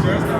Thank you.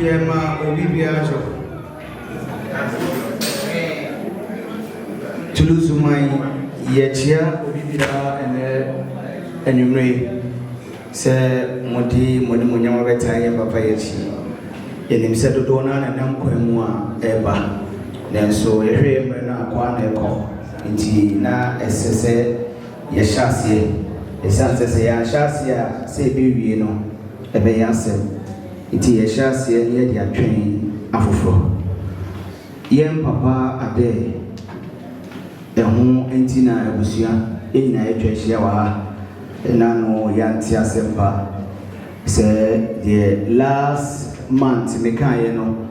Yema Obibiajo Toulouse my Yechia Obibia and Umre say Modi Monimunya Betaya Papa Yechi in himself to Dona and Namquemua Eba. Then so a remena Kwan Eco inti na SSA Yashasia. The son says, Yashasia say baby no a bayansem. Iti Yashasia near their train Afufro. Yen Papa Addai. The home entina Ebusia in a Cheshiawa. Nano Yantia Sempa. Say the last month, Mekayeno.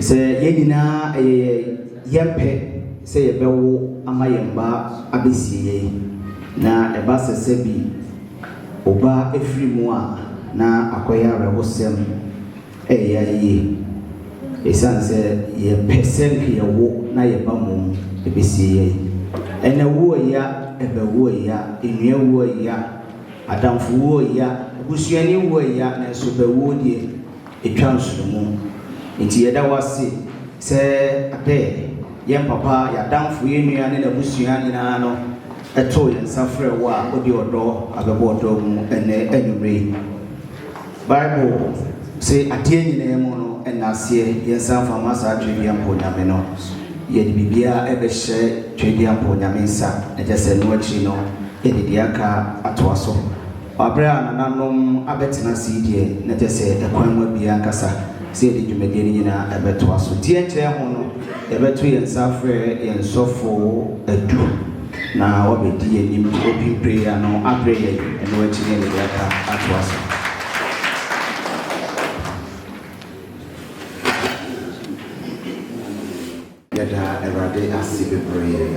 Say Yedina a Yempe. Say a bewo Amayemba Abisi. Na eba sesebi oba efiri mu a na akoya rewosem eyaye esanse ye percent ye wo na ye ba mu ebesiye ene wo ya ebe wo ya enua wo ya adamfo wo ya busuani wo ya na so be wo die etwa nsumu nti ye da wase se ade ye papa ya damfo ye nua ne na busuani na no eto yen safre wa odi odo abebo odo mu ene anumre Bible say adie nyine mu no enase yen sanfa masa twedi ampo nyame no ye di bibia ebe hye twedi ampo nyame nsa ejese no achi no ye di aka atoaso abra nananom abetena sidie na jese ekwan ma bia nkasa say di dwumade ni nyina ebetoaso die nkyere ho no ebeto yen safre yen sofo adu na wabedi enim open prayer no abreye eno akine le aka atoaso yada erade asibe prayer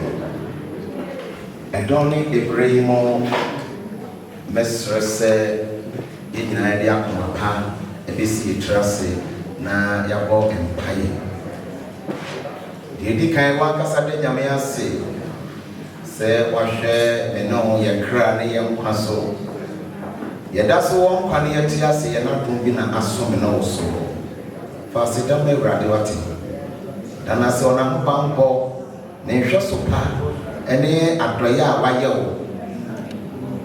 edoni ibrahimo mesrese yina ya akomapa ebisi trase na yabo empaye yedi kai wakasa de nyame ase se wahwe me no ye kra ne ye nkwaso ye da so won kwa ne ye ti ase ye na dum bi na aso me no so fa se da me wrade wate dana se ona mbambo ne hwe so pa ene adoye a waye wo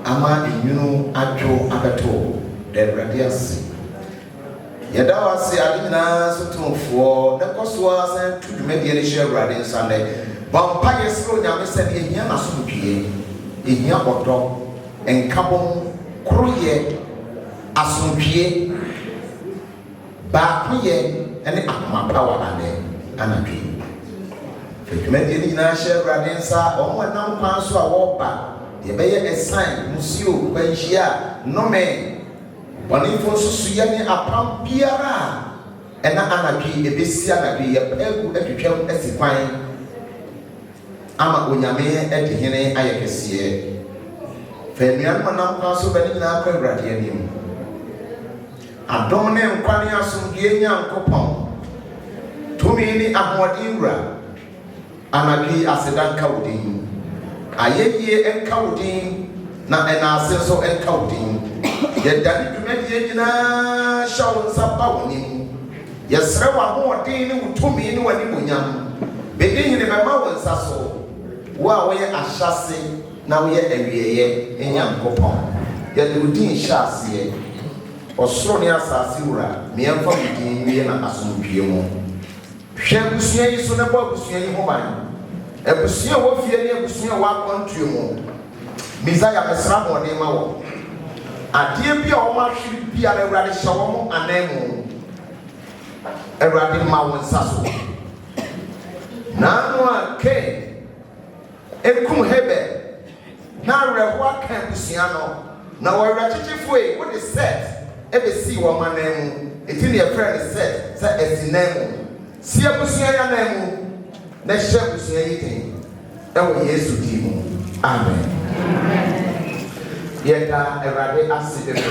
ama enwunu adwo abeto de wrade ase ye da wase ade na so tumfo ne koso asan tudumade ne hye wrade nsande Bampa yesro nyame se de ehia na so dwie ehia odo enkabom kroye asomdwie ba koye ene akomapa wadane anadwe fetumade ni na hye brade nsa omo nam kwan so a wo ba ye beye esan musio banhia nome bonifo susu ye ne apam biara ena anadwe ebesi anadwe ye egu atwetwam esikwan ama onyame edi hene ayekesiye fenuan manam kwaso bani na akwa brade anim adom ne nkwane asomdie nyankopon tumi ni ahodi wura anadwi asedan kawdin ayeye enkawdin na enase so enkawdin yedani dwumadi nyina shawo nsaba wonim yesre wa hoodin ni utumi ni wani monyam bedin ni mema wonsa so wa we ahyase na we awieye enyankopon ye de udin hyase osoro ne asase wura me emfa udin wie na asomdwie mu hwe busua yi so ne bo busua yi ho ban ebusua wo fie ne ebusua wa kwantuo mu Mizaya mesra mo ne ma wo ade bia o ma hwiri bia na Awurade hye wo mo anemu Awurade ma wo nsa so na no ake ekum hebe na rewa kan busia no na wo rachichifo e wo de set ebe si wo manemu eti ne friend set sa esinemu si abusia ya nemu na hye busia yi tin ewo Yesu di mu amen yeda Awurade asibere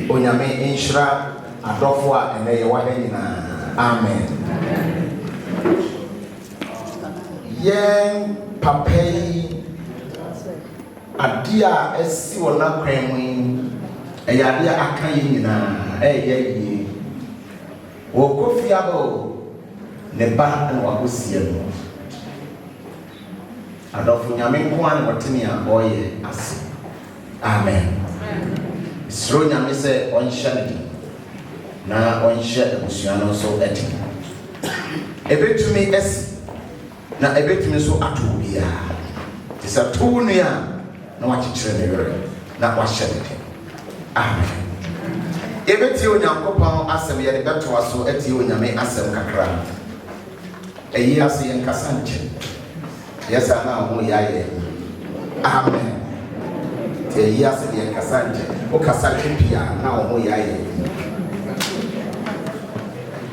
onyame inshira adofo a ene ye wa nyina amen yen papai adia esi wona kwan mu eyade aka yi nyina eye yi Wokofiabo Neba and Wakusiano. Adolfo Yamin Watinia boy as Amen. Sro Yami say on Shandy. Na on shed the Busiano so eti. A bit to me es na a bit to me so atubia. It's a tunia. No what you train na what shed it. Amen. Ebeti onyankopon asem ye de beto aso eti onyame asem kakra. Eyi ase yen kasanche. Yes ana ho yaye. Amen. Eyi ase yen kasanche. O kasanche pia na ho yaye.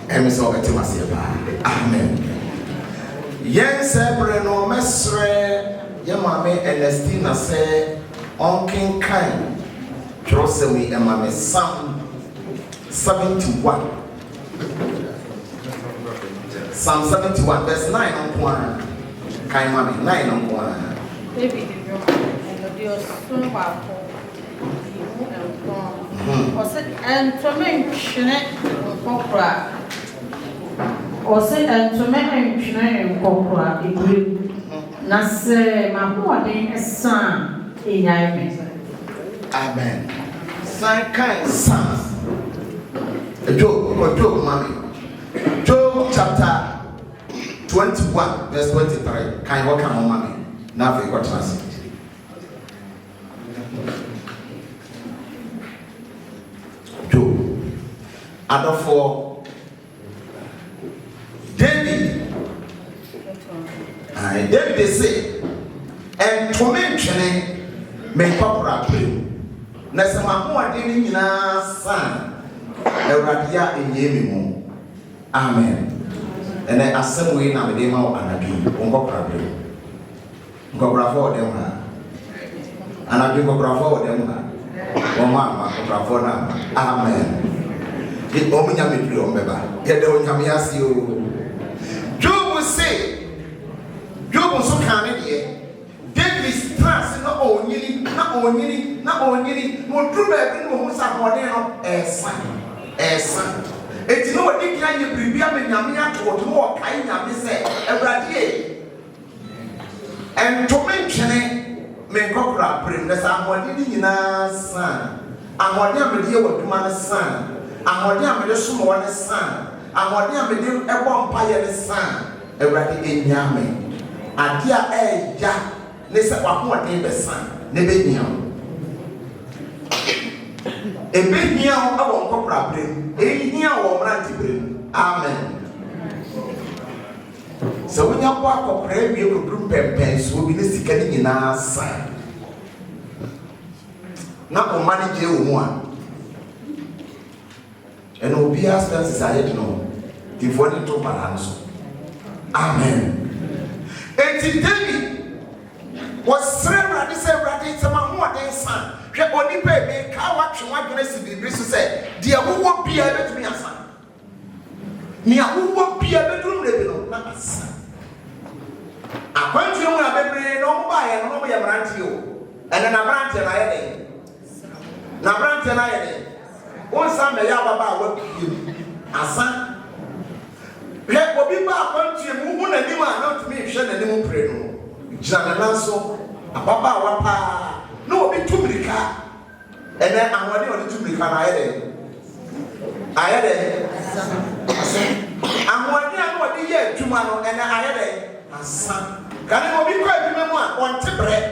Emiso eti maseba. Amen. Yen sebre no mesre ye mame Ernestina se onkin kan. Trosemi emame Psalm 71. Psalm 71 verse 9 on one. Kaimami 9 on one. David Dios son Boafo. And to mention Amen. Sign kind sons. Job, mommy. Job chapter 21, verse 23. Can you walk on, mommy? Now for your translate. Job. And for David. David they say, and to mention may popular play. Nessa mamua dini na san Euradia inyemi. Amen. And then asem we na medema o anagi onko krabe. Onko brafo dem ha. Anagi onko brafo dem ha. Mama brafo na. Amen. It omunya medri ombeba. Yede onyame ase o. Job say Job so kan ne David's trust na onyini mo true be no ho sa hode no esa eti no wodi kan ye bibia me nyame ato to no kai nyame se Awurade en to menchene me kokra prim na sa hode ni nyina sa ahode amede ye waduma na sa ahode amede somo wa na sa ahode amede ebo mpa ye na sa Awurade enyame ade a eja Nessa wakuwa besa nebe nyam. Ebe nyam awo nkopra brem. Nyam wo mranti brem. Amen. So wonya kwa akopra wie ko brum pempen so bi ne sika ni nyina sa. Na o manage wo mu a. Eno obi astances ayet no. Tivoni to balance. Amen. Eti David was Reverend some more than son. She only pay me car watch one dress in the Bristol said, dear, who won't be able to me a son? Near who won't be able to live, not a son. I want you to have a no buy and no way around you. And then I branch and I had it. Now branch and I had it. One son may have about what you a son. Let what people want you move on and you are not me, shed and you pray. Jananaso, Ababa Wapa, no be Tumrika, and then I'm one of the Tumrika. I had it. I'm one year, Tumano, and I had it. Son, can you be quite remember one temperate?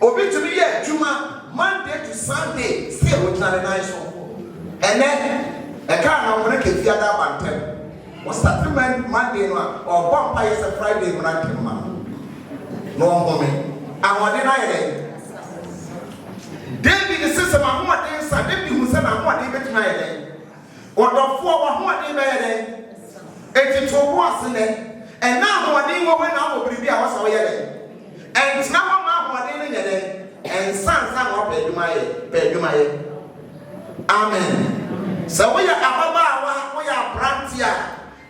Obi to be here, Juma, Monday to Sunday, still with not a nice one. And then a car now break it the other one. Was that Monday or vampire is a Friday when I came out? No woman. I want to deny it. David is sister, my mother, David who said, I want to be denied. What the four one day better. It's to was in it. And now one day when I will be I was away. And it's now my in it. And sons are pay my Amen. So we are Ababa, we are Brantia.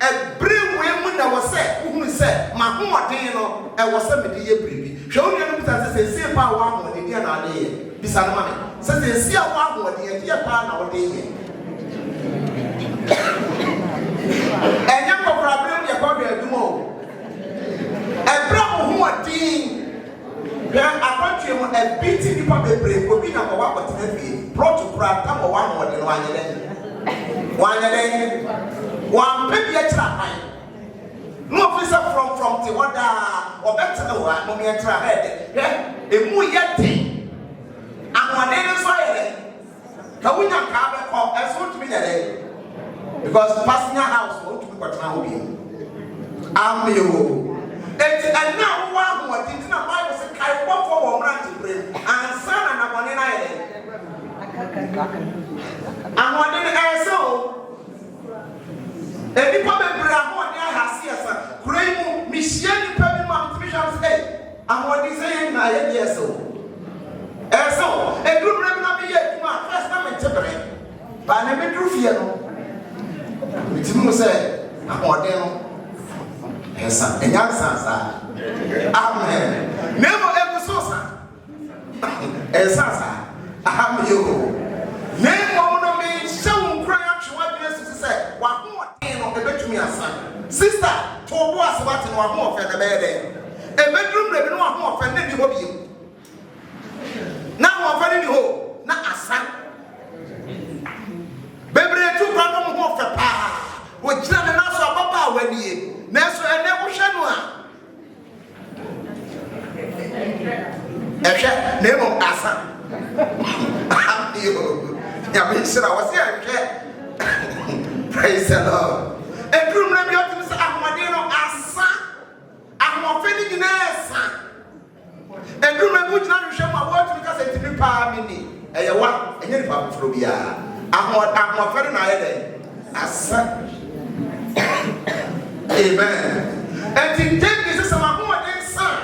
And bring women that was said, who said, my home, I was a media baby. Show you that they say, power one day, and I did. This money. So they see a one more day, dear partner, day. And young problem, you're going to do more. A brown who are teen. Then I want you a beating the public break will be number one, but brought to crack number one more than 1 day. 1 day. One baby at time. No officer from Tiwada or better than one, mommy and try head. A moo yet thing. And one day is fire. Can we not have a call as soon to be a day? Because passing your house won't be what now be. I'm you. And now one more thing, now I was a kind of for to bring and son and a one in island. And one in air so. And the public brand has here, great Michelle Pebble Mountain say, and what is saying, I had yes so. And so, a group remember me yet, my first time in Tippering. But I never drew fear. It's more said, I'm more than. Yes, and young sons are. Amen. Never ever saw son. And sons are. I'm you. Name one of me, some cry up to what Jesus said. One more thing on the bed to me, son. Sister, told us about in one more for the bed. A bedroom, they don't want more for any hobby. Now I'm very new. Not a son. Baby, two random more for pa. With Jan and also Papa when ye. Neso and never shanwa. Name of Asa. I was here. Praise the Lord. And through Rabbi Optimus Ahmadino Asa. I'm offending in Asa. And through my good not show my word because it's in the mini. And you want any papa from here. I'm offending Asa. Amen. And today this is my home son,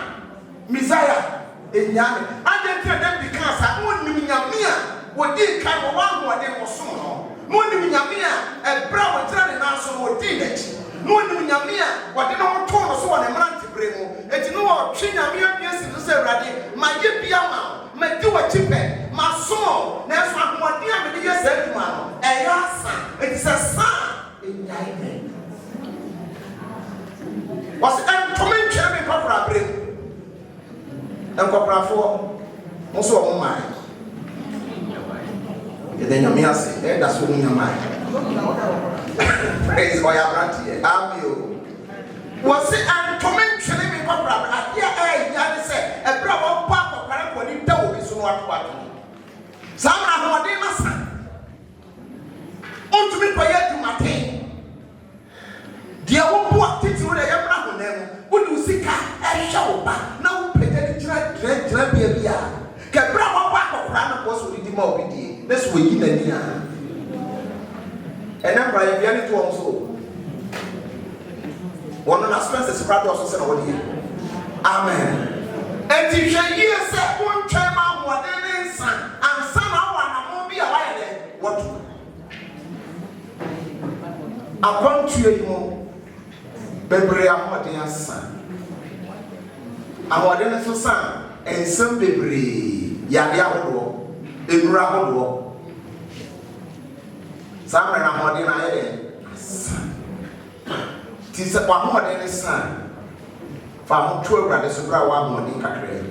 Messiah. In Yami, I didn't tell them because I won't mean Yamia. What did kind of one who they were soon? Money Yamia, and brown turning answer what did it. Money Yamia, what they don't told us on a man to bring. And you know what, Chinamia, yes, to say, Raddy, my dear Piama, my do a chippet, my soul, that's what dear Media said, man. A son, it's a son in Yami. Was it coming to me, Papa? And Papa for also on mine. Then your meal say, that's what in your mind. Praise for your brandy. I'm you. Was it coming to me, Papa? Yeah, say, a bravo papa, when you tell me so what. Some are more than my son. On to me, quiet to my thing. Dear, what did you say? Would you see a show back? Now, pretend to be a beer. Can bravo back of Rana was with the morbidity. That's what you need. And I'm by a very to also. One of the strengths is brother also said, Amen. And if you hear say one time out what they son, and son I won't be alive. What? I want you more. Bebre amode asa amode ne so san ensem bebre yade ahodo enura ahodo samre na amode na yede asa ti se kwa amode ne san fa mo tro awrade so bra wa amode kakre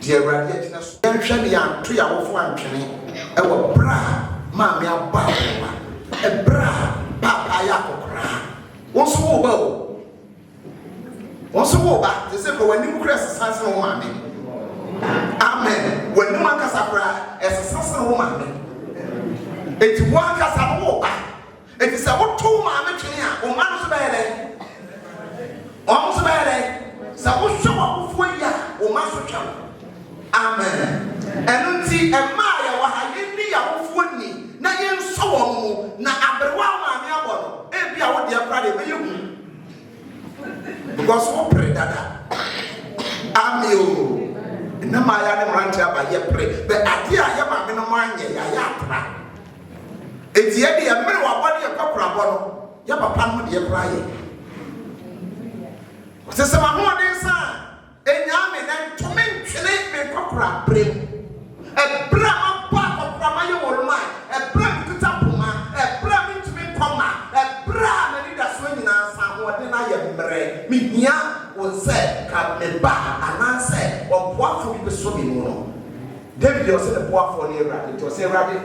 di awrade agina so yenhwe ne ya to ya wofo antwene e wo bra ma me aba e bra papa ya kokra wonso wo ba they say when you cross sense no woman amen when you man kasa bra es sense no woman it one kasa wo ba it is a what two man twene a o man so ba so wo show up for ya o man so twa amen and unti e ma ya wa ha ni ya wo fo ni na yen so wo mu na abrewa ma me abono e bia wo de akra de be yu because we pray that amio na ma ya ne mrante aba ye pray but ade a ye ma me no anye ya pra eti ye de mere wa body e kwakura bono ya papa no de pra ye se se ma ho de sa enya me na to me ntwene me kwakura prem e bra ma pa kwakura ma ye wolma e bra kuta poma e bra me ntumi koma e bra me ni da so mihia was said, can me back and answer or Boafo be so me. David was the Boafo near rabbit, was a rabbit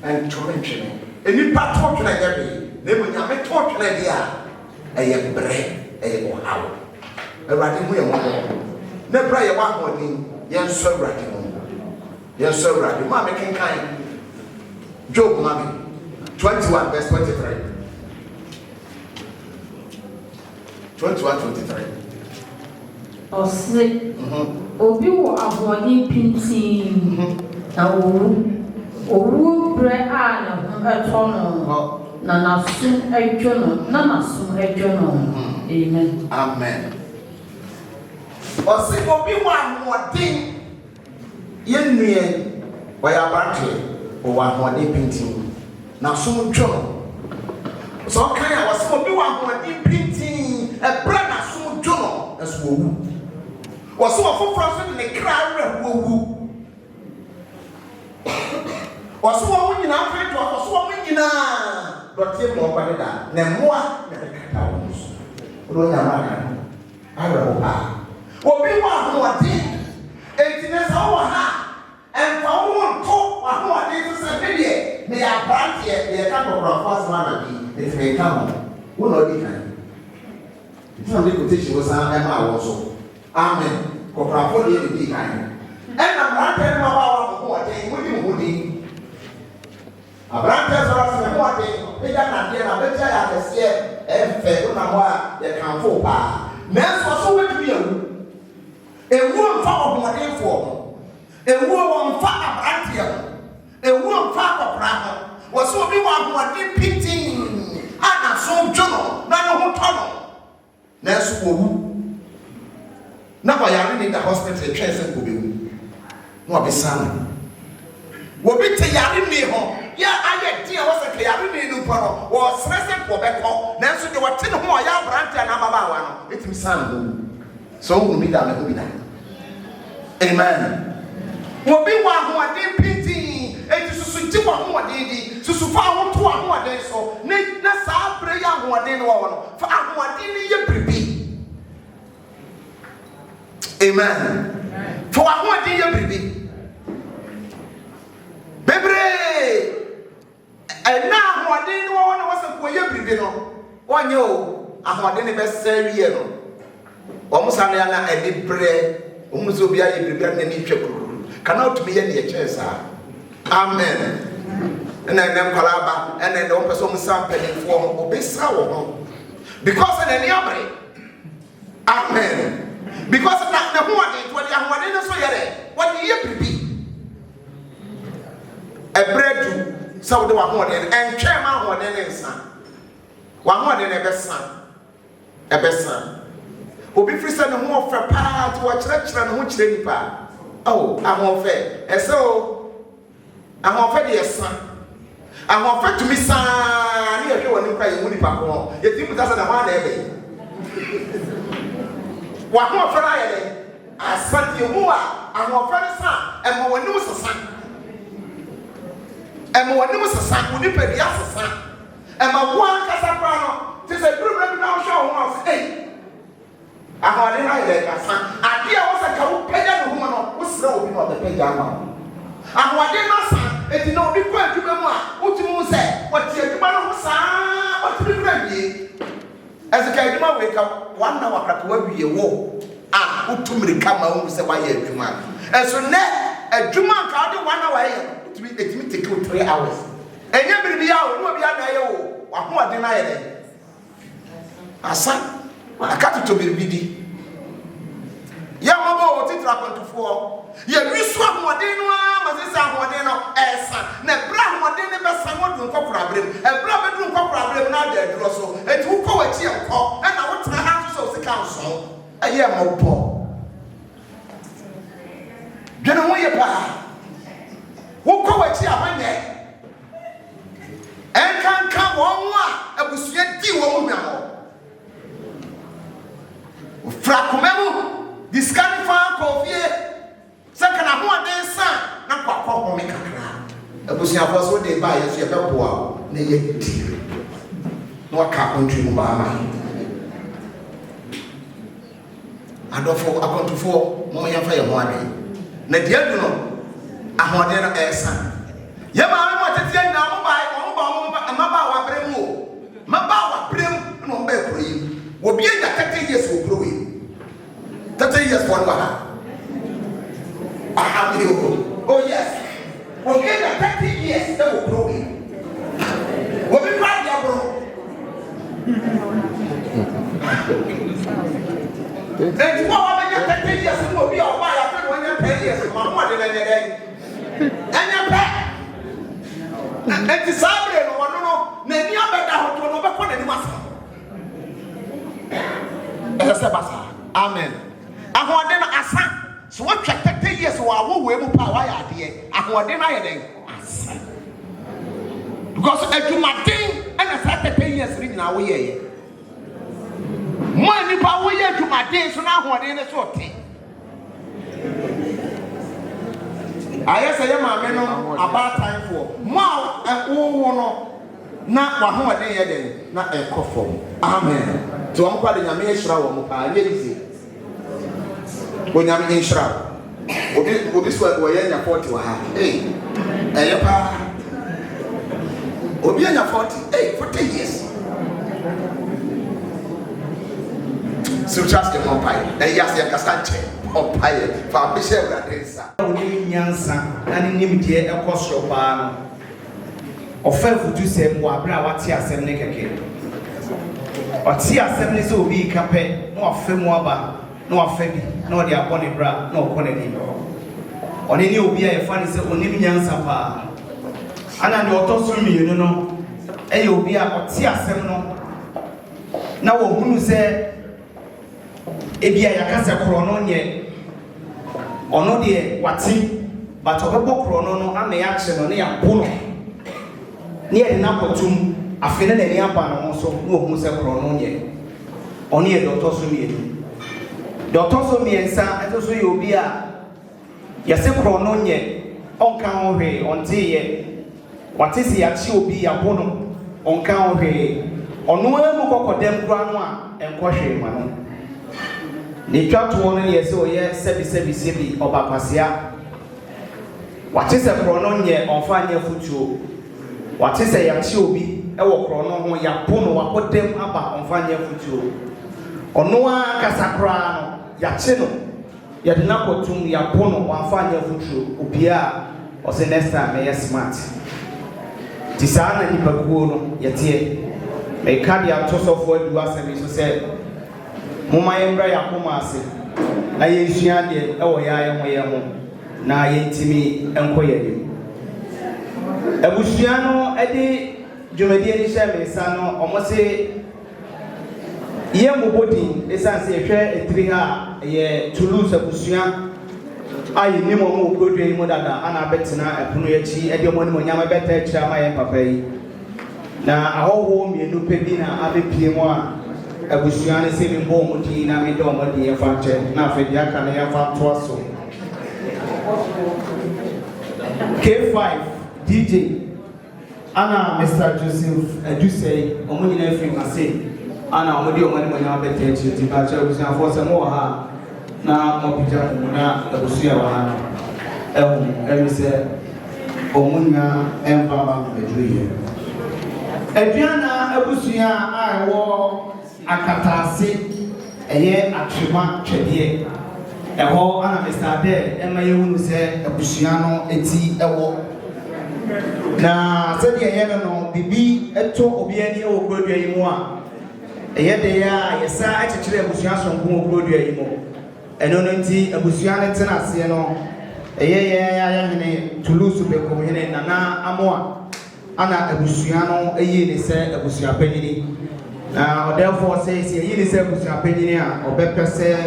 and tormenting. And you part torture every, they will not be torture idea. A bread, a how. A writing we are no prayer one morning, yes, so writing. Yes, so writing. Mammy can kind. Job, Mammy. 21 verse 23. 21-23. Ose. Obi wo ahoni pintin. Na owu bre a na ho eto no. Na nasun edwo no. Na nasun edwo no. Amen. Amen. Ose obi wo ahoni yenue wa ya batwe o ahoni pintin. Na sum dwono so kan ya wase obi wa ahodi pintin e bra na sum dwono eso owu wase ofoforo so ne kra ra owu wase wo nyina afeto wase wo nyina dotie mo ba da na moa na kata wo so ro nya ma kan ara wo ha obi wa ahodi entine so wo ha and for one talk, I want to say, may I brand here, they can't go from first man again. If they come, who know the kind? It's not the quotation was Emma also. Amen. Go from the kind. And I'm not telling about what they would do. A brand tells us what they got not there. I bet you have to say, and fair, no they can't fall back. That's what's so to be a woman for what they for. A woman fat abrantia, a woman fat of Brahma was so be one who are deep pitting, and a so journal, none of tunnel. That's who now I am in the hospital, a chance will be no be son. Will be Tayari me home. Yeah, I get dear was a Tayari me no pano, was resting for Becco, Nancy, they were 10 more young branch and Amaba. It's me son. So will be done, will be done. Amen. Will be one who are deep pitting, and to suit one who are dead, to support to one who are dead. So, let's have prayer who are dead one for who are dead. Amen. For who are dead, baby. Baby, and now who are dead one wasn't for your baby. One yo, I want any best serial. Almost Anna and the bread, almost will be a baby. Cannot be any chance. Amen. And then Kalaba, and then the person sample form will be sour. Because in any other. Amen. Because of that, the what you want so yet. What do you be? A bread to so the one and chairman one and son. One more than a best son. A best son. Will be free son more for part to a church and which they part. Oh, I'm unfair. And so, I'm unfair, dear son. I'm unfair to me, son. You're going to cry, you wouldn't pack on. You think that's a man, eh? What more for I? I sent you more. I'm unfair, son. And more news, son. And more news, son. Would you pay the answer, son? And my one Casabrano, this is a group of now show once. Hey. I had an idea, son. I dear was a cow pay woman who slow not the pay down. I wanted my son, it did not be quite to be more. What you say? What you man son? What to be ready? As a guy, wake up 1 hour at where we walk. Ah, who to me come home say why you man. And so net a Juman card 1 hour to be take you 3 hours. And you be out, no be out. I won't deny it. Asa. I got to be ready. Yamabo, Titra 24. You swap Modena, Mazisa Modena, Esa, Nebra Modena, Bessamon, Copra, a brother Copra, now they're Drosso, and who go at you, and I want to have to the council. I am more poor. Get away, pa. Who go at you, and can't come on, I was yet deal. Frakumemu disqualify coffee. Second, I want their son. Not quite for me. A pussy of us what they buy is your poor. Nay, no country, Mama. adofo akontofo mo yɛmfa yɛ ho adwen na deɛ du no ahoɔden no ɛsa yɛ maame mo tete nyina mo ba maba wa brɛ mu no mo ba kuro yi wo bie nya 30 years wo kuro yi 30 years for no ha oh yes wo bie nya 30 years wo kuro yi wo bi kwa dia bro and you want to get 10 years to be all by after when you're 10 years, my mother and you're back. And the Sabre, no, maybe I'm better to overcome any master. Amen. I want them asa. So what 30 years while we will power idea. I want them asa. Because I do my thing and I 30 years reading our way. Money power here to my day, so now what in the sort thing. I say, my men about time for more and all not 100 days, not a coffin. Amen. So I'm calling a mere shroud, lazy. When I'm in shroud, this way, we're in 40. Hey, Obiana 40 years. So trust him on pie. And yes, I can stand on pie for Bishop Aderson. Only Yansa and in him dear a cost of ban or fell for to say more about Tia Semneke. Or Tia Semnes will be cape, no Femoaba, no Febi, no the Apony Bra, no Conny. On any will be a funny only Yansa pa. And I know Tosumi, you know, and you'll be a Tia Semno. Now, who say, Ebia yakasa krono nye ono de wati but obebo krono no ame ya kye no ne ya bono ne ye na kotum afene na ne aba no so no ohun se krono nye oni e doctor so miensa eto so ye obi a ya se krono nye onka ho hwe onte ye wati si ya kye obi ya bono onka ho hwe ono emu kokodem kura no a enko hwe ma no ni twato no ye se oye sebi obapasia wate se krono nye onfa nya futuo wate se ya chi obi e wo krono ho ya pono wakodem aba onfa nya futuo ono a kasakra no ya chi no ya de na kotum ya pono onfa nya futuo obia o se next time me smart ti sa na ni baguo no ye tie me ka dia to so fo adu asemi so se Muma yembra ya kuma ase na yensua de ewo ya mo na yentimi enko yede abusua no ede dwumadi ani hye mesa no omose ye mobodi esanse ehwe etiri ha ye Toulouse abusua ayi ni mo ogodwe mu dada ana betina epono yachi ede mo ni mo nyama beta ekira ma ye papa yi na ahowo mienu pe bi na abepie mo a abusuane se mi bo mo di na mi do mo di e fa che na fa di aka na ya fa to aso K5 DJ ana Mr. Joseph Adusei omo ni na free mase ana omo di omo ni mo nya be te chi ti ba che abusuan fo se mo ha na mo pija mo na abusua wa ha emi se omo nya empa ba beduye aduana abusua a wo akatase eye atwema twede eho ana Mr. Addai emaye hunu se abusua no eti ewo na se de eye no bibi eto obi ani e wo grodua yi mu a eye de ya yesa akekere abusua sonko wo grodua yi mu eno no nti abusua ne tena ase no eye ya hene Toulouse be ko hene nana amoa ana abusua no eye ne se abusua panyini na therefore says ye ni se abusua panyini a obepese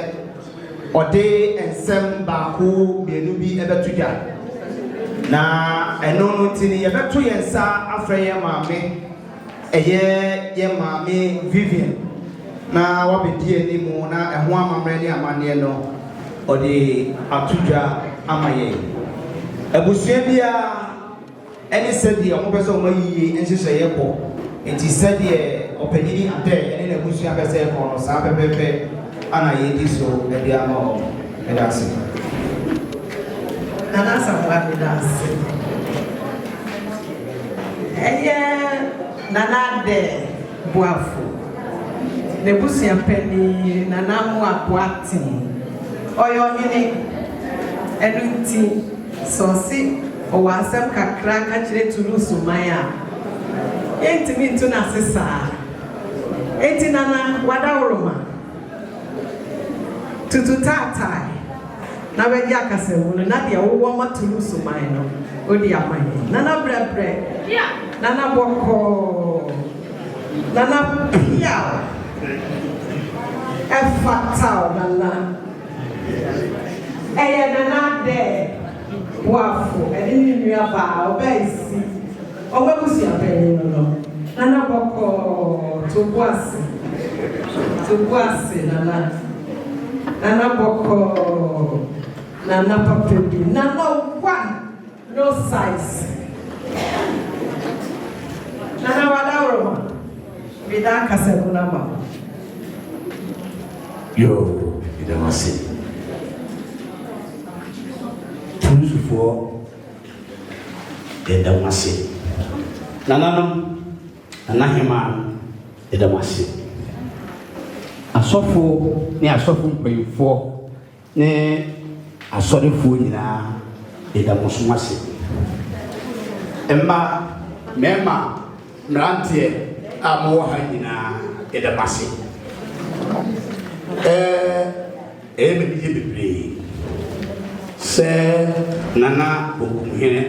ode ensem ba ko bienu bi ebetuja na eno no tini ye beto yensa afre ye maame eye ye maame Vivian na wabedi enimu na eho amamre ni amane no ode atuja amaye abusua bia eni sedi o mo pese o mayiye enhyehyɛ ye kɔ enti sedi opanyini Addai ene na abusua pese ko no sa pepepe ana yɛdi so ɛde ama ɔ ɛda ase Nana Samuel Addai. Nana de Boafo. Nebusia penny Nana Mua Boatin. Oyo hene Edunti Sosi or Wasam Kakra Kachile to Lusumaya. Ain't me to Nasisa. Ain't Nana Wadauroma. To Tata. Na we ya kase wono na de wo ma tulu so man no odi amanye nana brebre nana boko nana pia e fatal nana nana de Boafo e ni nua ba obaisi o ba kusi apenyi no nana boko to buase nana boko Nana Papi, Nana one, no size. Nana Wadauroma, without Casagunama. Yo, you don't see. Two for the Damasi. Nananum, Anahiman, the Damasi. A softful near softful pay for ne. Asɔrefoɔ nyinaa ɛda mo so ase mma mmarima mmeranteɛ a mowɔ ha nyinaa ɛda mo ase ɛyɛ m'anigye bebree sɛ nana okumhene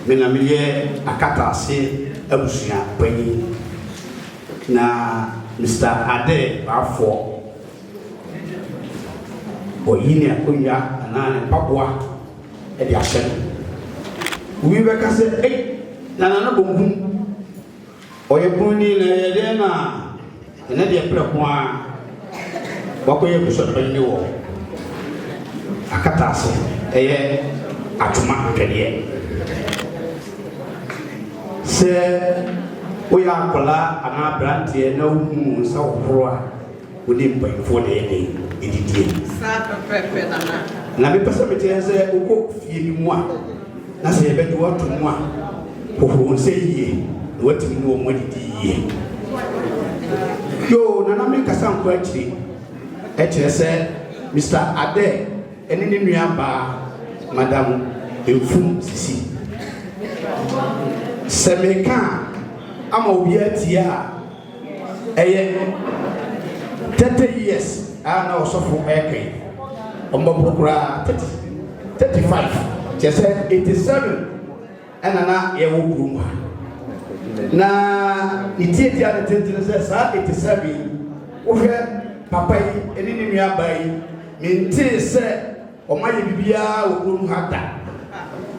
me na meyɛ akataase abusua panyin na Mr. Addai Boafo Oyini akonya anane paboa e di ahye wi be ka se nana bonkum oye boni na ye de na ene de preko a wakoye biso panyi wo akata se eye atuma twede se oya akola ana brante na wu nsa wo a wodi mpanfo na ye edidie Sa pepe nana na me pesa me tie se uko fie bi mu a na se ye be do wato mu a kokoro nse yie na watimi no mo didi yie yo nana me kasa nko akiri e kire se Mr. Addai eni ne nua ba madam Efum Sisi se me ka ama obi atia eye 30 years na osofo eke ombobukura 35 just 87 na ye wo kuru na itieti ade tentene se sa 87 wo hwe papa yi eni ni nua ba yi menti se omaye bibia wo kuru hata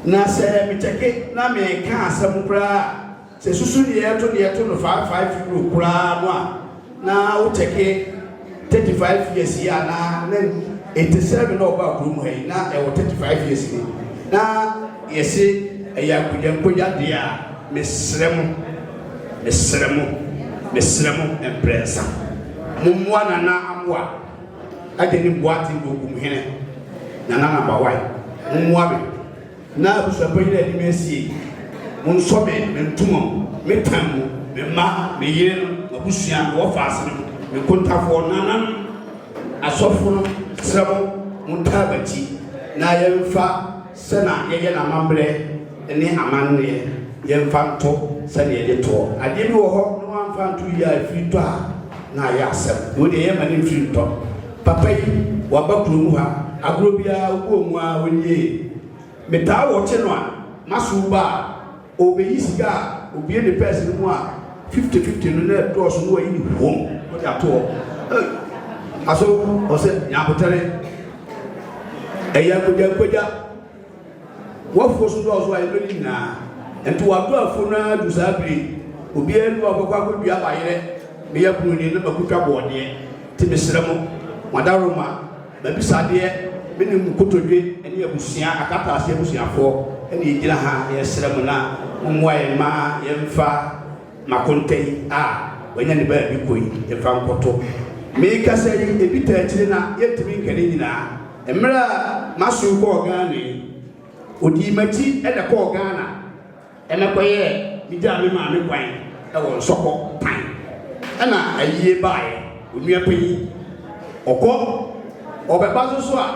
na se mi cheke na me ka asem kura se susu ni yeto no 5 euro kura no a na wo cheke 35 years here na 87 no ba kuru mu na e wo 35 years ni na yesi eya kudyankoya dia mesremu empresa mumwa na amwa ageni boati ngokum hene na bawai mumwa be na busapoyire di mesi munsobe mentumo metamu memma meyire abusua wo faase me kontafo nanan asofo sremo muntabati na yemfa sena yeye na mambre ne amanne yemfa nto sena yeye to ade bi wo ho no amfa nto ya frito a na ya asem wo de yema ne frito papa yi wabakuru mu ha agro bia wo mu a wonye meta wo che no a masuba obeyisiga obie ne person mu a 50-50 no na do so no yi ni hom wo ja to aso ose nyabotere eya koja wafo so do so ayi beli na ento wado afo na du sabri obi enu akokwa kodua bayere me ya kunu ni na makutwa bode ti mesremo madaroma ba bisade me ni mukotodwe ene abusia akata ase abusiafo ene yira ha ye sremo na mmoaye ma yemfa makontei a wanya ne ba bi koi yemfa nkoto me ka say e bi ta chire na yetimi nkane nyina emra masu ko Ghana odi machi e de ko Ghana e me koye mi ja me ma me kwan e won soko pan ana ayie bae onua panyi okọ obeba so a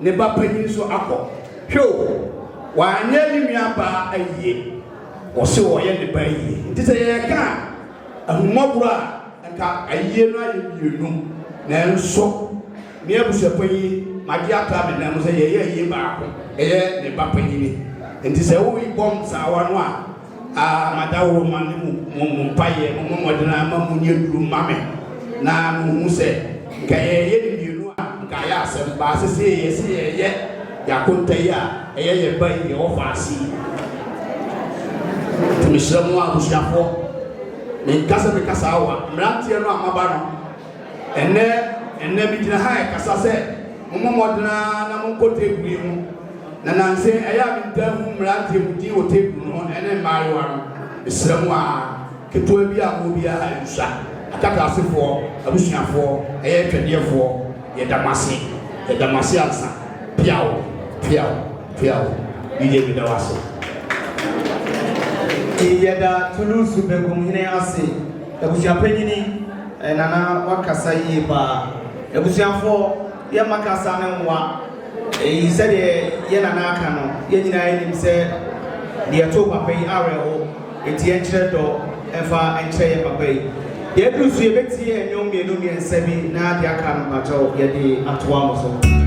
ne ba panyi so akọ hwo wa anya ni nua ba ayie o se wo ye ne ba ayie nti se ye ka ahumabura nka ayie no aye bienu na nso ne abusa panyi magi ata me na mo se ye ayie ba akọ ye ne ba panyi ni nti se wo wi bom sa wa no a madawo man mu paye mo modena ma mu nyeduru mame na mu se nka ye ni bienu nka ya asem ba se ye ya konta ya ye ba ye ofasi tumishamu abushafo me kasa awa mrantie no amaba no enne bi dina ha kasa se mo modena na mo kote guri mu na nanse eya bi dahu mrantie mu di wote guru no enne maiwa no esramu a keto bi a mo bi a nsa akata asefo abusuafo eye twedefo ye damase ansa piao ije bi dawase yeda tulusu be kumhine ase abusuapanyini nana wakasa yi ba abusuafo ye makasa ne nwa se de ye nana aka no ye nyina enim se de to papa yi arewo eti enkyere do efa enkyere ye papa yi ye dusu ye beti ye nyom me no me nsabi na de aka no bato ye de atoa mo so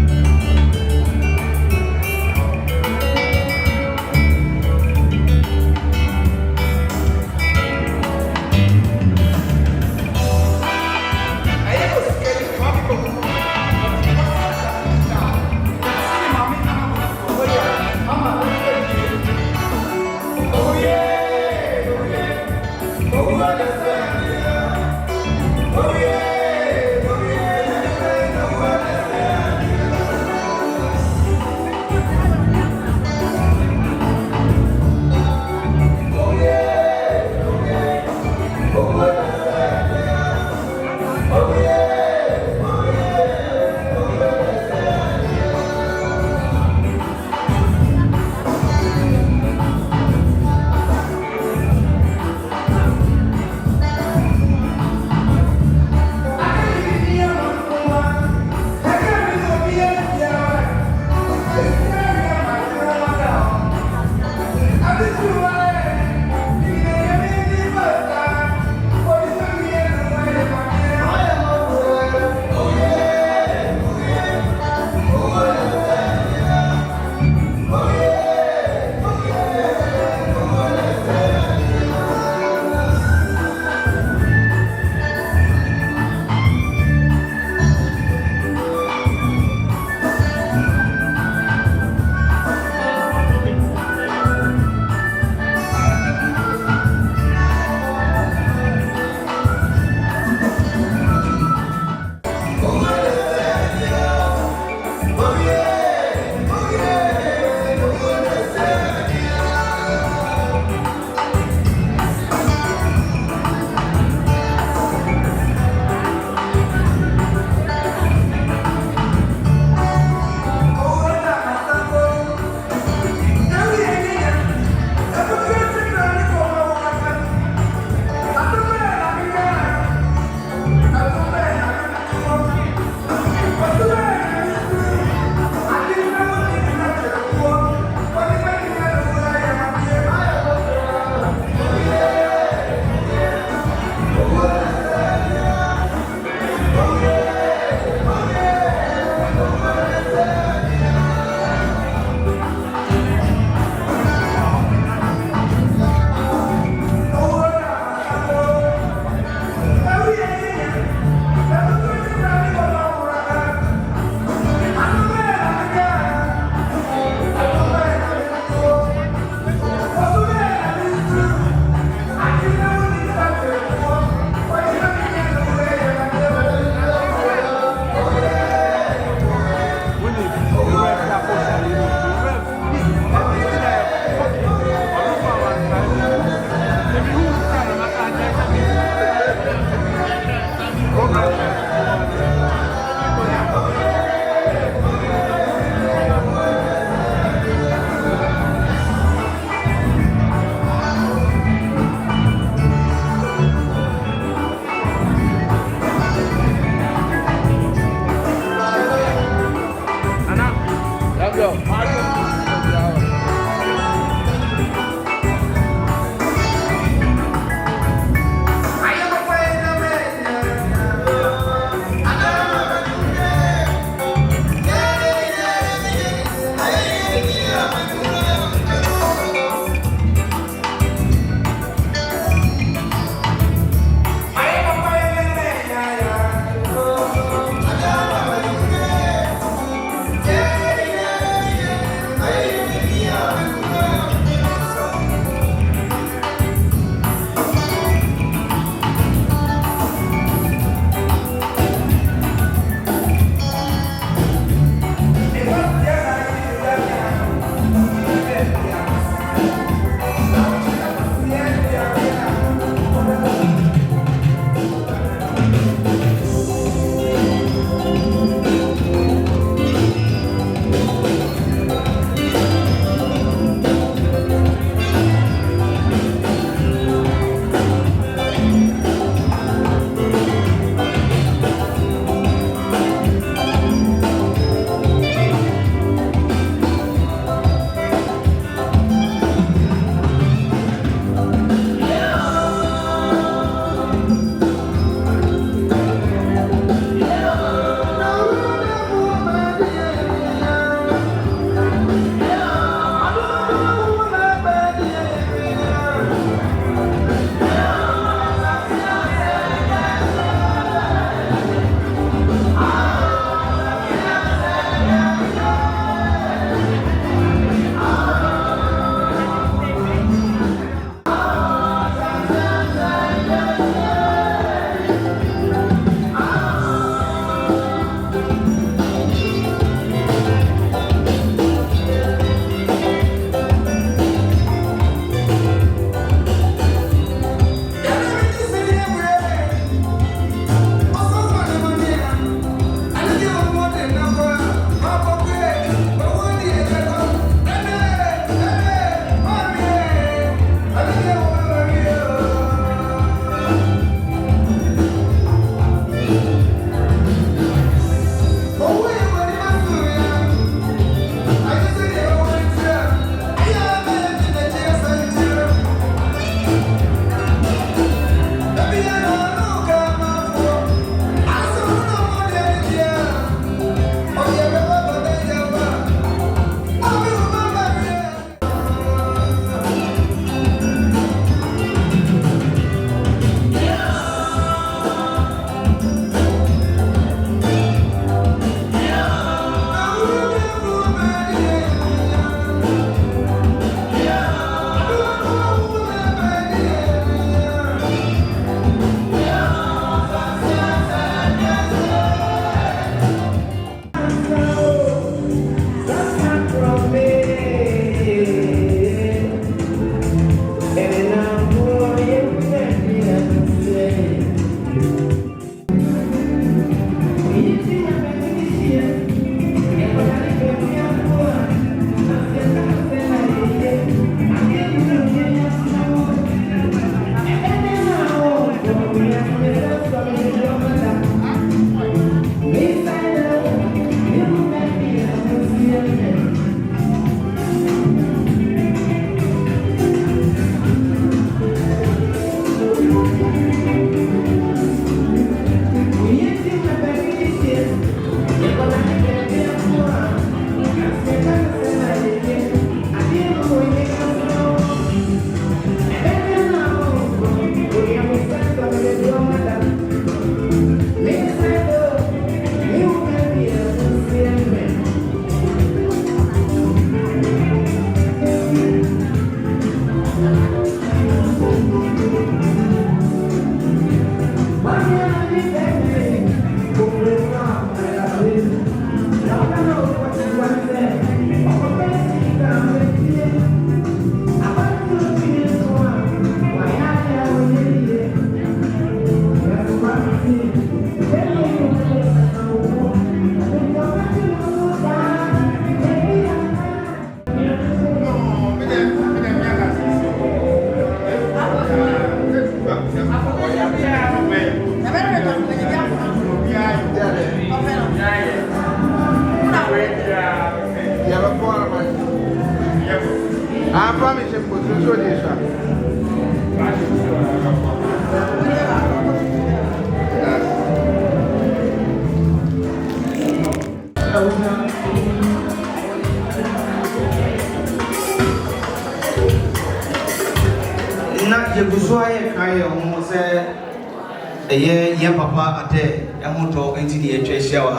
Na Yabusway Kaya almost a year, young papa a day, and won't talk into the HSL.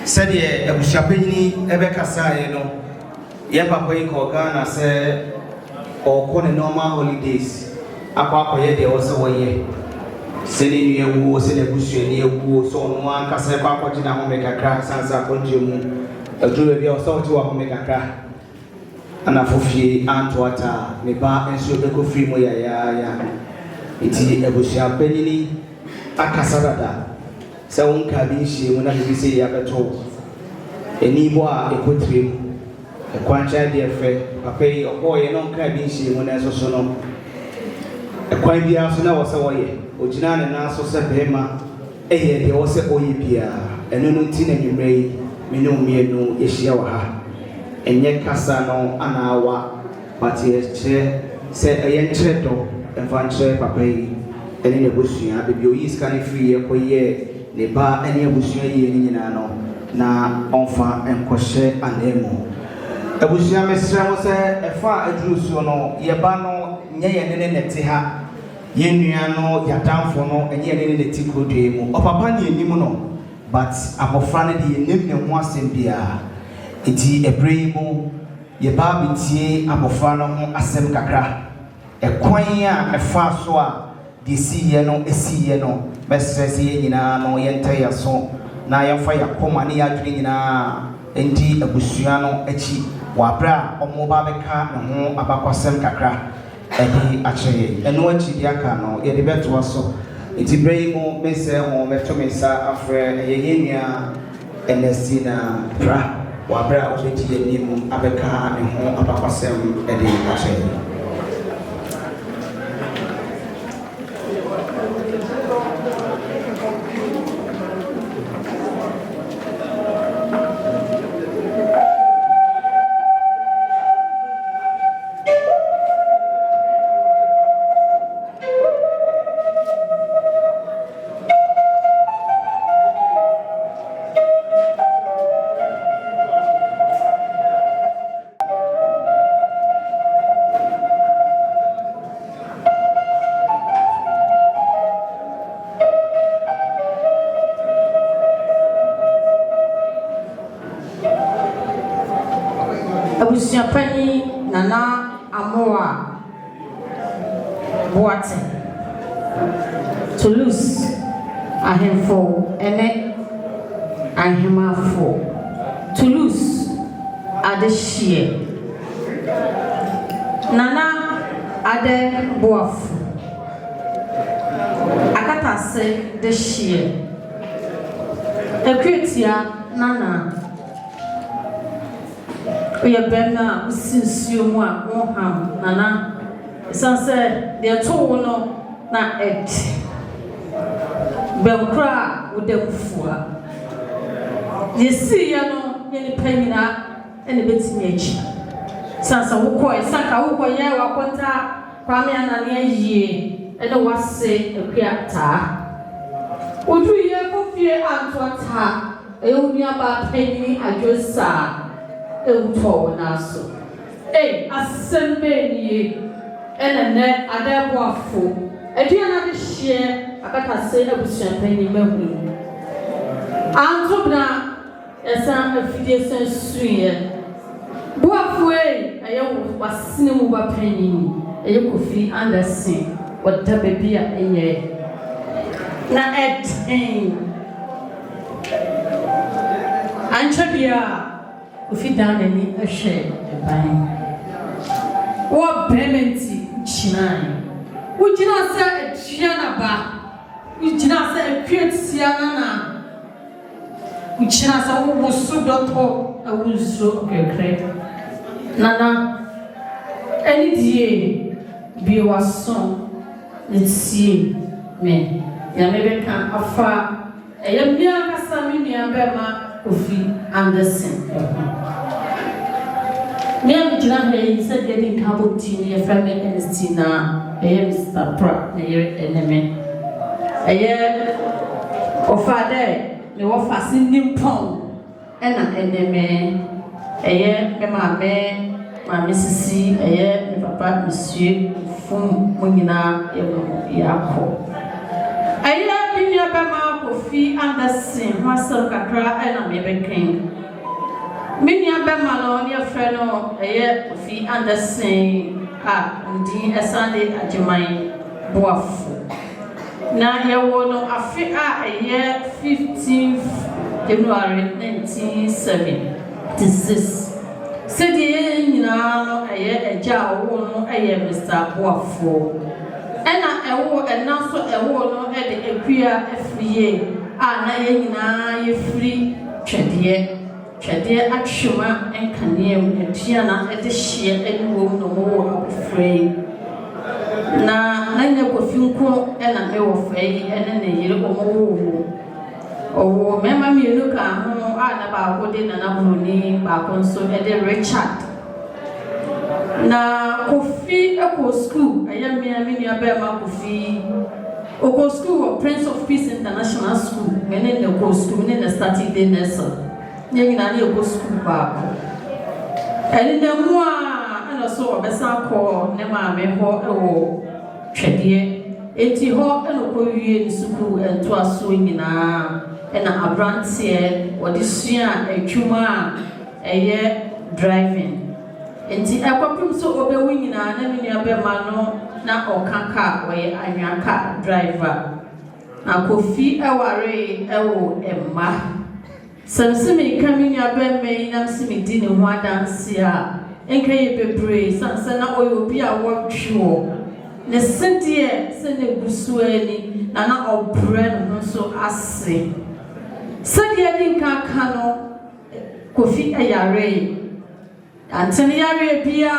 Said ye, a Bushapini, Ebeka Sai, no. Young papa Kogana said, or call normal holidays. A papa ye also a year. Sending you who was in a bush near who saw one Casa Papa Jina home make a crack, Sansa Ponjum, a jewelry or so to make a crack. And a fufi Antwata, Neba and Subeko Free Moya. Iti Ebusia Penny, Akasarada. Sound Kabishi when I say Yakato. A Niboa, a Putrim, a Quancha dear friend, a pay or boy, and on Kabishi when I saw Sono. A quite the Asuna was away, Ujinan and Naso Sapema, a year they also Oyipia, and no tin and you may, Mino Mieno, Yeshiawa. And yet Cassano, an hour, but yes, said a young treto, and Fancher Papai, and in a bushia, the Buis can free a coye, the bar and a bushia in Yanano, na Enfa and Cochet and Emo. A bushia Mr. was a far a Drusono, Yabano, Yayan and Netiha, Yenuano, Yatanfono, and Yan in the Tico Demo, or Papani and Nimono, but Apofranity named them once in beer. Iti ebremu ye ba bitie abofra no ho asem kakra ekwan a efa so a de siye no esiye no besrese ye nyina no ye ntaya so na ye fa yakoma ne ya dwene nyina enti abusua no achi wa bra omo ba beka ne ho abakwasem kakra edi akyeye eno achi di aka no ye de beto so iti bremu mese ho meto mesa afre ye yenya enesina bra Wabra obeti yenim abeka ne ho abakwasem ede akyɛ Abusiapani Nana Amoa Boate Toulouse Ahemfo Ene Ahemafo Toulouse Adeshie Nana Ade Boafo Akatase Deshie Ekwetia Nana Oya bena usinsuo mu a woham nana sanse de to wo no na et benkra wodamfua yesi no ye ni panyina ene betimi achi sansa wokoi sanka wokoye wakonta kwame anane ayie ene wase akua taa odu ye kofie antota eyunia ba panyini adwosa Euto naso. Assembly and then Addai Boafo. A dear not share a better say of champagne memory. Antobna, a son of Fidian Swing. Boafo, I was cinema penny, a yokofi Aderson, what the baby in ye. Na et Anchabia. If you down any a share the buying. What payment chinai? Would you not say a chiana ba? Would you not say a cute siana? Which has almost so doctor, I will so great. Nana, any day be our son, let's see me. Ya maybe can offer a young Samini and Bema. Kofi Aderson. Me am Jina said getting cabo tea, a family and Stina, a Mr. Pratt, a year enemy. A year of father, the war fascinating pound, and an enemy. A year, Mamma, my Mrs. A year, Papa, Monsieur, Fum, Munina, Yako. A year, Minya Bama, Kofi, Aderson, Master Kakra, and a Maybe King. Minya Bama, no, your friend, a year, Kofi, Aderson, indeed, a Sunday at Jemai, Boafo. Now, you will a year 15th January 1976. Said the now a year a jar one a year Mr. Boafo. And I will announce a war at the Aquia every year. Na free Chadia at Shuma and Canium and Tiana at the sheer and room no more afraid. Na nanya kofinko na me wo fai ene ne yire ko mo o mema mi no ka ho na ba ko de na broni ba ko so e de Richard na kofi e ko school aya mi ni aba ma kofi o ko school Prince of Peace International School mene ne ko school ne na starting day nurse nyi na ne ko school ba ko ene na mu a so obesa ko ne ma me ho e Chedie, eti ho enoko wie nsuku ento aso nyina ena abrantie wodi sua adwuma eye driving enti akwapim so obewu nyina na menua be ma no na okaka we anwaka driver na kofi eware ewo emma samsimi kamenua be me na simi di ne ho adanse a enkaye bebre sansa na oyobi a wotwo ne sentie se ne gusuani na obre no so ase sentie din ka no kofi ayare antene yare bia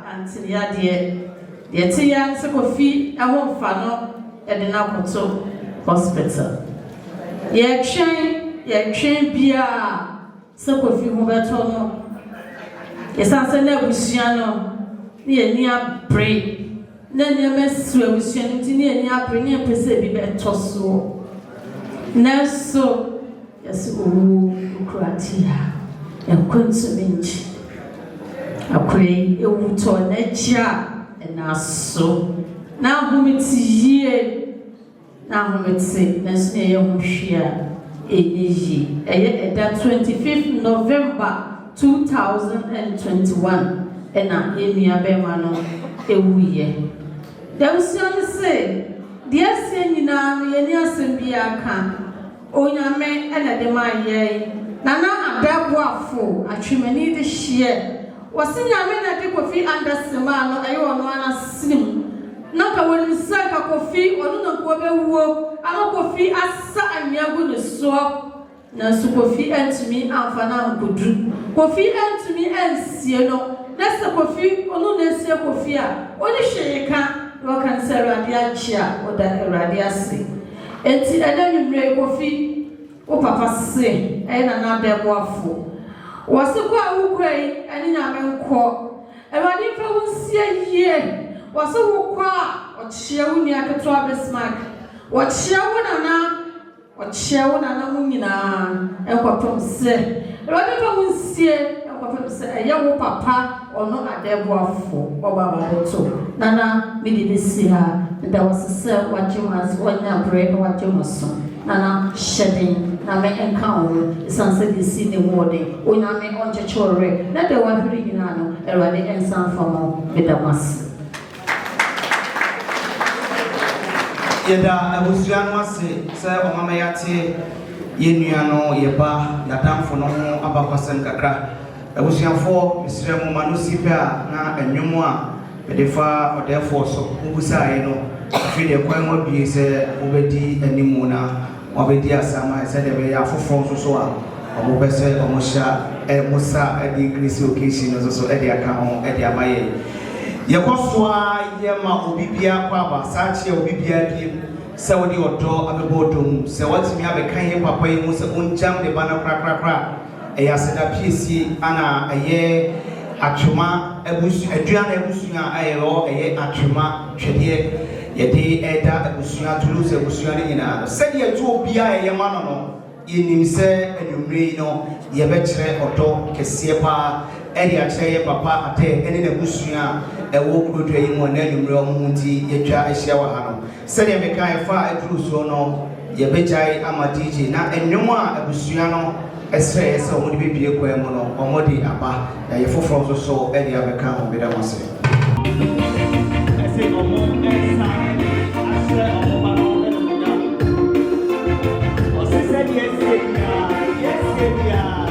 antene yade ye tia se kofi ahomfa no e de na koto hospital ye twen bia se kofi ho beto no ye sanse na busua no ne ni abre na mesu awusuanu tini ani apre ne pese bi betoso na so yesu Kroatia ya konsumenchi akure ewuto na chia na so na humitiye na so ye hohwia eniji eye da 25th November 2021 ena enua bema no ewuye. There was some say, dear Senina, any assembia can. O yame and a dema ye. Nana a Boafo, a chimney this year. Was in Yamen at the coffee Aderson, I want to slim. Not a one sack of coffee or no go. I'm a coffee as and yagun swap. Na su coffee and to me, Alpha good. Coffee and to me, and Sieno. That's the coffee, or no, let's say coffee. Only she can. Can say radia chia or that radia say. And see, I don't know coffee. O papa say, and another Boafo. Was the qua who cray and in a man call. And I didn't see a year. Was a who qua or cheer to Travis Mac. What cheer or cheer munina and what Tom say. And I never see a young papa or no at their Boafo or Baba. Nana, me did see her, and there was a sir what you must one year break what you must son. Nana, shedding, Name encounter, sunset is see the morning, when I make on the chore, not the one who did not know, and ready and sound from with the mass. Yeda abusuano ase se omama yate yenuano yeba yadamfo no ho abakwasem kakra abusuafo misremu manusipe na enwemu a medefa odefo so ubusae no afi de kwan mabie se obedi animu na obedi asama se de be afofo so a obopese omosha musa edi grisi occasion so edi aka ho edi amaye yekosoa yema obibia kwa basachi obibia bi se wodi odo abebodom se watimi abekan ye papa yi mu se onjam de bana krakrakra eyaseda piesi ana eye atwoma aduane abusua ayero eye atwoma twede yede eda abusua tulus abusua ne nyina sɛ ye to bia eye ma no yenim sɛ anwumre no ye be kyerɛ odo kese pa eri akyerɛ papa ate ene na abusua ewo kurodo yi mo na anwumre omo nti yetwa ahyia wa ha no sɛ de meka efa aduru no ye be jai ama DJ na enwoma abusua no esre ese omo de bibie kwa mu no omo de aba ya ye foforo so eri abeka ho beda mase ese omo esa asre omo ba no eno ya o se se die se ya se ye ya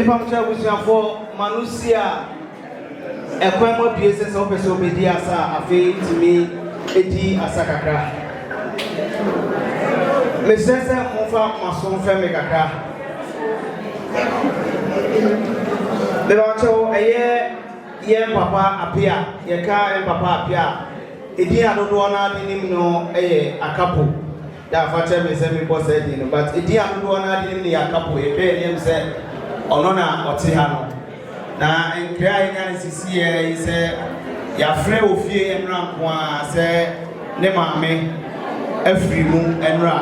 pamcha busuafo manusia ekwan mo bie se so pese obedi asa afi timi edi asa kakra me sense mo fa maso fe me kakra be ba cho ye papa apia ye ka papa apia edi adodo na dinim no akapo da fa che me se me boss edi no but edi adodo na dinim ni akapo ye pe ni se ono na oti ha no na nkria nya sisi ye se ya frɛ ofie enra nko a se ne maame afiri mu enra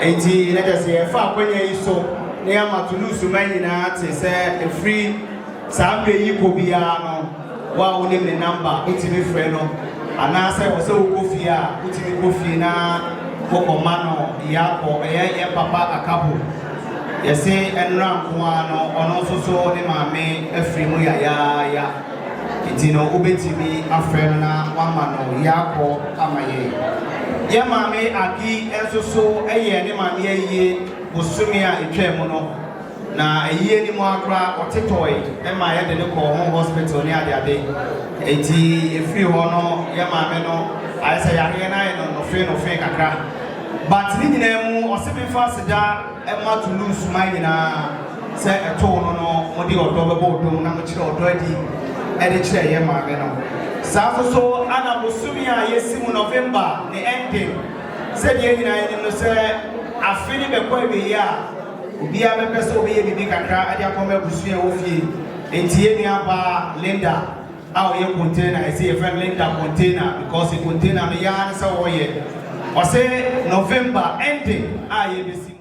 enti na je se ye fa akwanya yi so ne ya matulusu manyina te se efiri sabe yi ko bia no wa wo ne number etimi frɛ no ana se wo se wo kofie a utimi kofie na kokoma no ya ko ye papa akapo yesi enra nko a no ono soso ne maame afiri mu ya itino ubetimi afrɛ na wama no ya ko amaye ye maame agi ensoso ne maame yiye bosumi a etwa mu no na eyiye ni mu akra otetoi ma ya de ne ko hospital ni ade enti efiri ho no ye maame no ayesa yare na no fe kakra but ni nyina mu osibi fasida ma to lose my nyina se eto no modi odo bebo odo na mo kire odo adi ede kire ye maame no sa so ana bosumi a yesi mu November the ending se de nyina ni no se afini be kwa be ya obi a be pese obi ye bibi kakra ade akoma busu e ofie entie ni aba Linda a ye container I see a friend Linda container because the container no ya na se wo ye o se November ending a ye bisi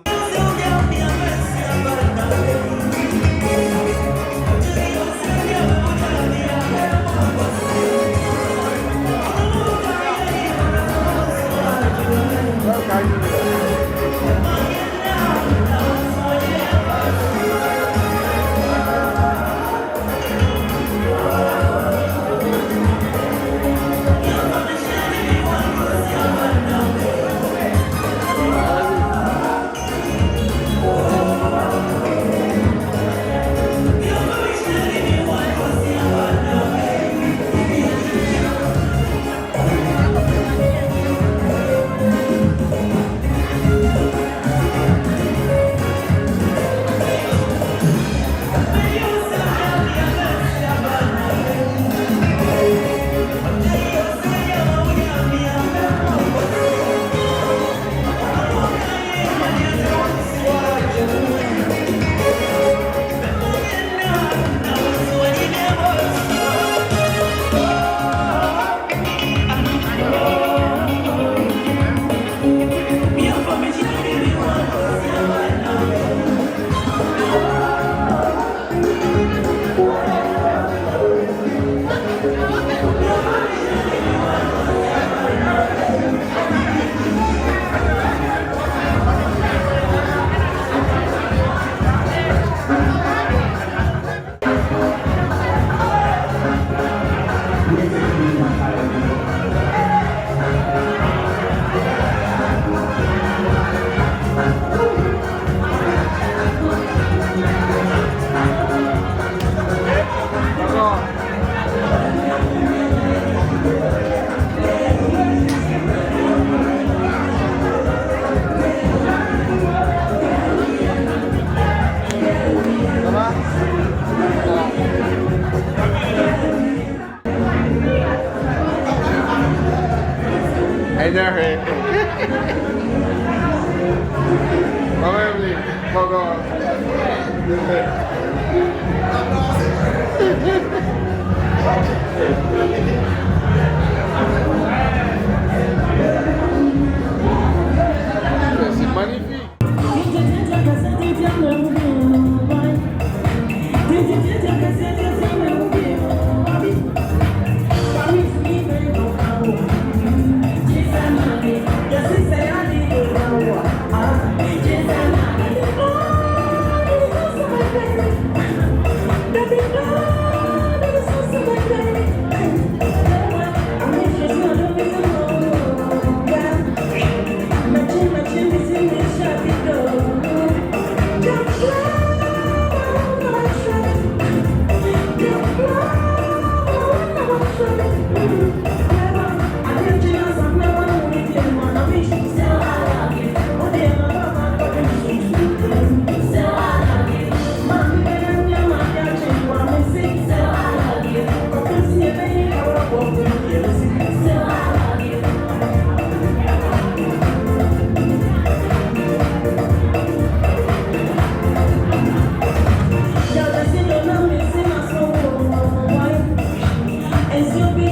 Baby, As you be,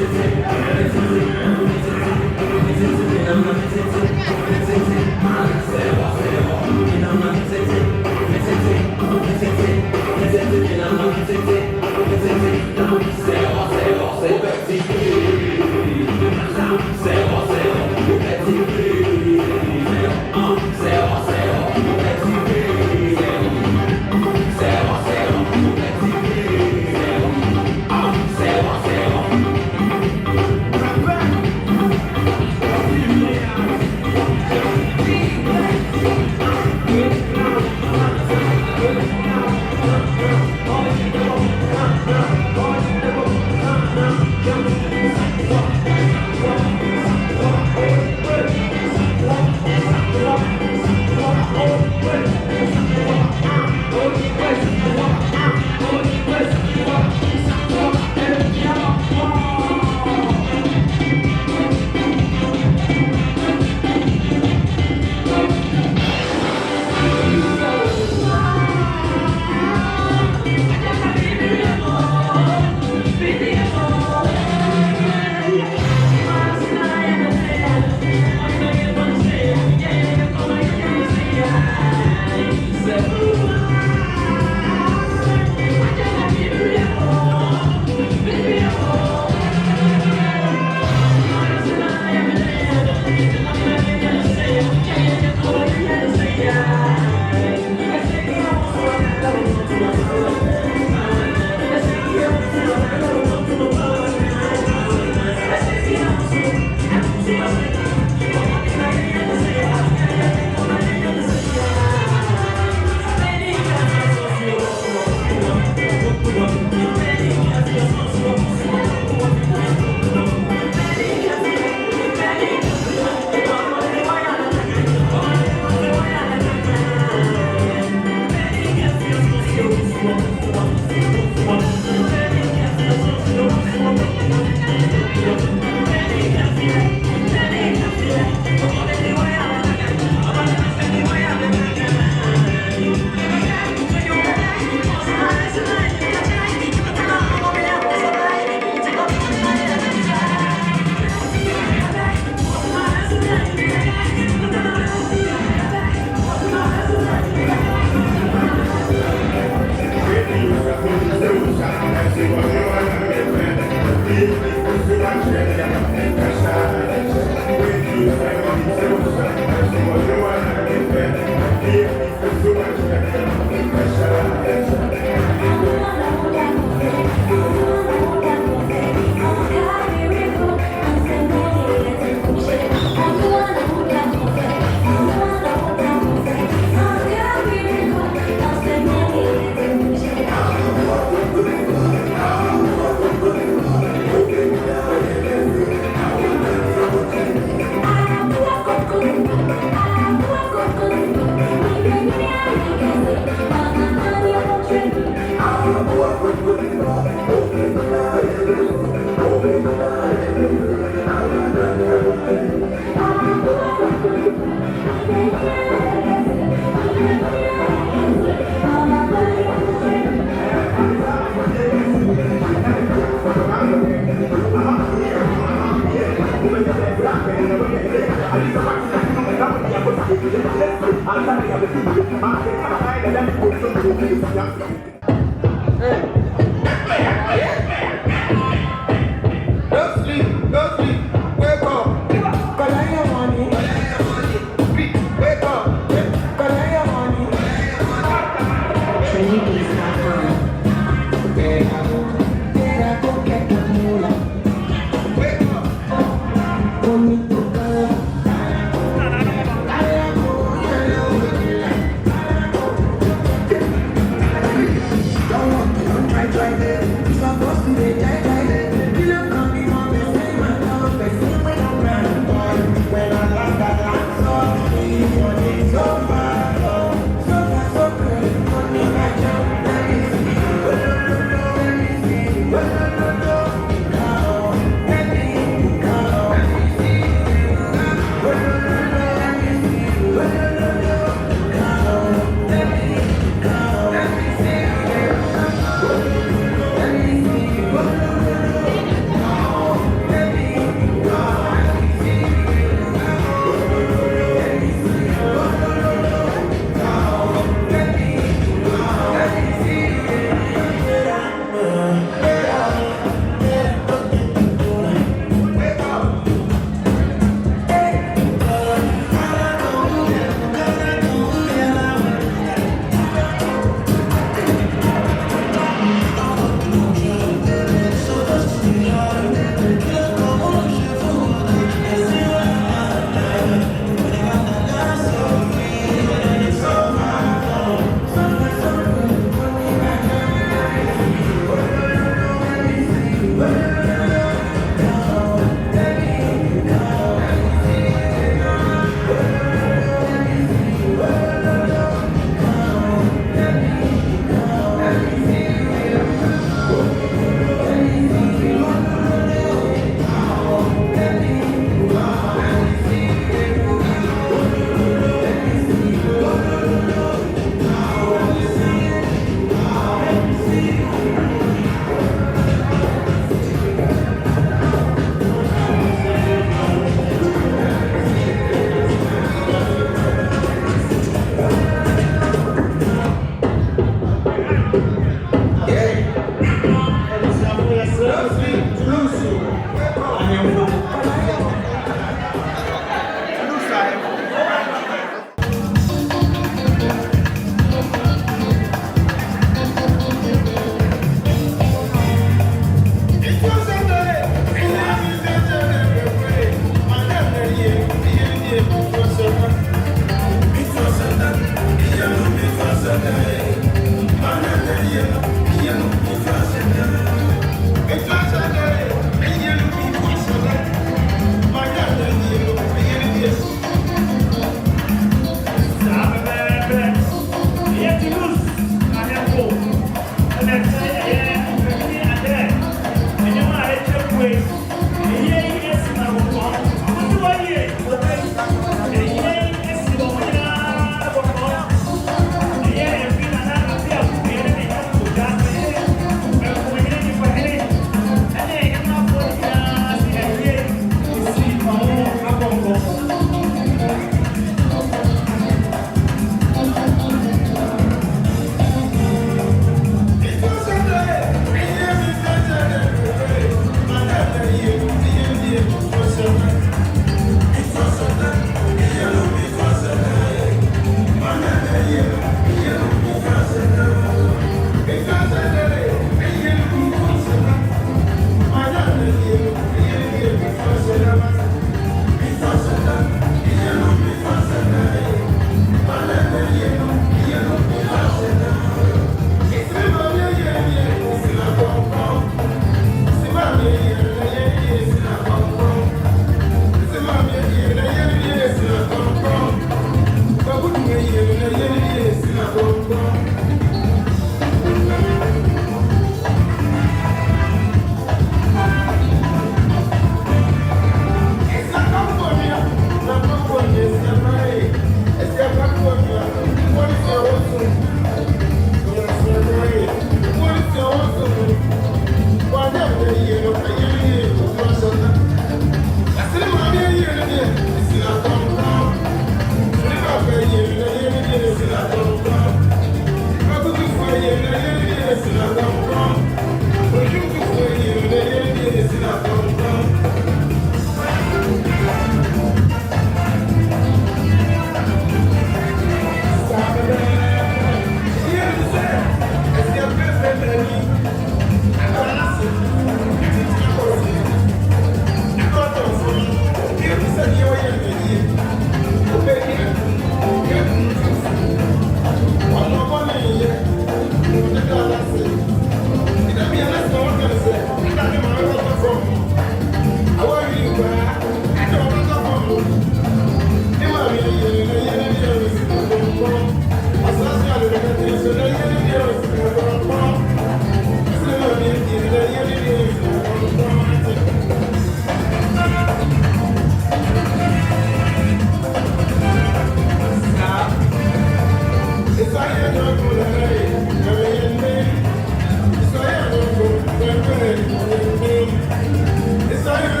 Thank